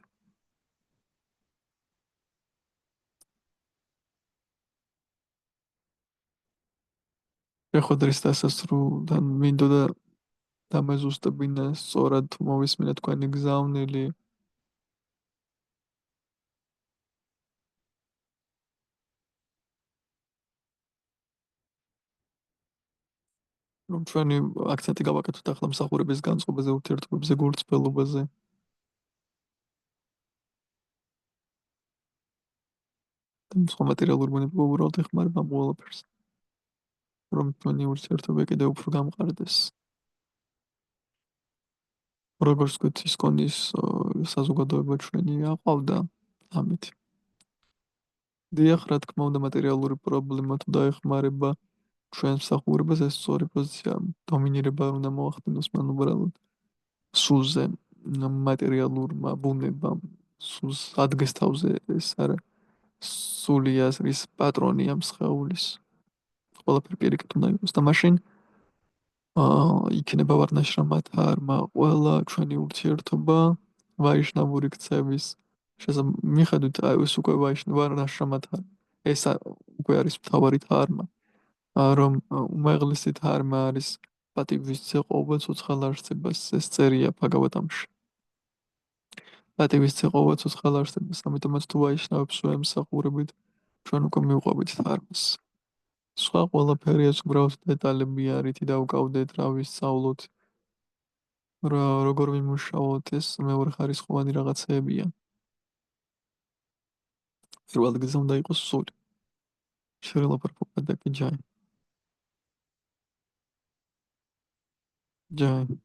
შეხვედრის დასასრულთან მინდოდა დამეზუსტებინა სწორად მოვისმინე თქვენი გზავნილი. რომ ჩვენი აქცენტი გავაკეთოთ ახლა მსახურების განწყობაზე, ურთიერთობებზე, გულწრფელობაზე. და სხვა მატერიალური ბუნება უბრალოდ ეხმარება ამ ყველაფერს. რომ ჩვენი ურთიერთობა კიდევ უფრო გამყარდეს. როგორც ვთქვით, ის კონის საზოგადოება ჩვენი აყავდა ამით. დიახ, რა თქმა უნდა, მატერიალური პრობლემა თუ დაეხმარება ჩვენ მსახურებას, ეს სწორი პოზიცია, დომინირება არ უნდა მოახდინოს მან უბრალოდ სულზე, მატერიალურმა ბუნებამ, სულს ადგეს თავზე ეს არა. სულია ის პატრონია მსხეულის. ყველაფერი პირიქით უნდა იყოს და მაშინ იქნება ვარნაშრამად არმა ყველა ჩვენი ურთიერთობა ვაიშნავური ქცევის მიხედვით ეს უკვე ვარნაშრამად ეს უკვე არის მთავარი თარმა რომ უმაღლესი თარმა არის პატივის ცეყობა ცოცხალ არსებას ეს წერია ბაგავატამში პატივისცე ყოფა ცოცხალ არსებას, ამიტომაც თუ ვაიშნავებ სულ ემსახურებით, ჩვენ უკვე მივყვებით თარმას. სხვა ყველაფერია უბრალოდ დეტალები არითი დავკავდეთ, რა ვისწავლოთ, როგორ ვიმუშაოთ, ეს მეორეხარისხოვანი რაღაცეებია. პირველ ადგილზე უნდა იყოს სული. შეიძლება პროპაგანდა ჯაი. ჯაი.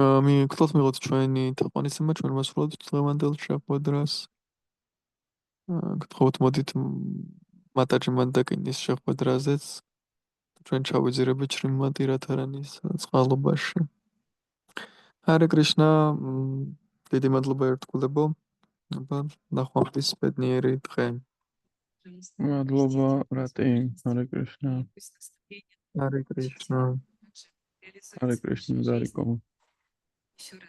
გთხოვთ მიღოთ ჩვენი თაყვანისცემა ჩვენ მასურვებთ დღევანდელ შეხვედრას. გთხოვთ მოდით მატაჯი მანდაკინის შეხვედრაზეც ჩვენ ჩავიძირებით შრიმატ ირათარანის წყალობაში. ჰარე კრიშნა, დიდი მადლობა ერთგულებო. ნახვამდის ბედნიერი დღე. მადლობა რატი, ჰარე კრიშნა. ჰარე კრიშნა. ჰარე კრიშნა ზარიკო.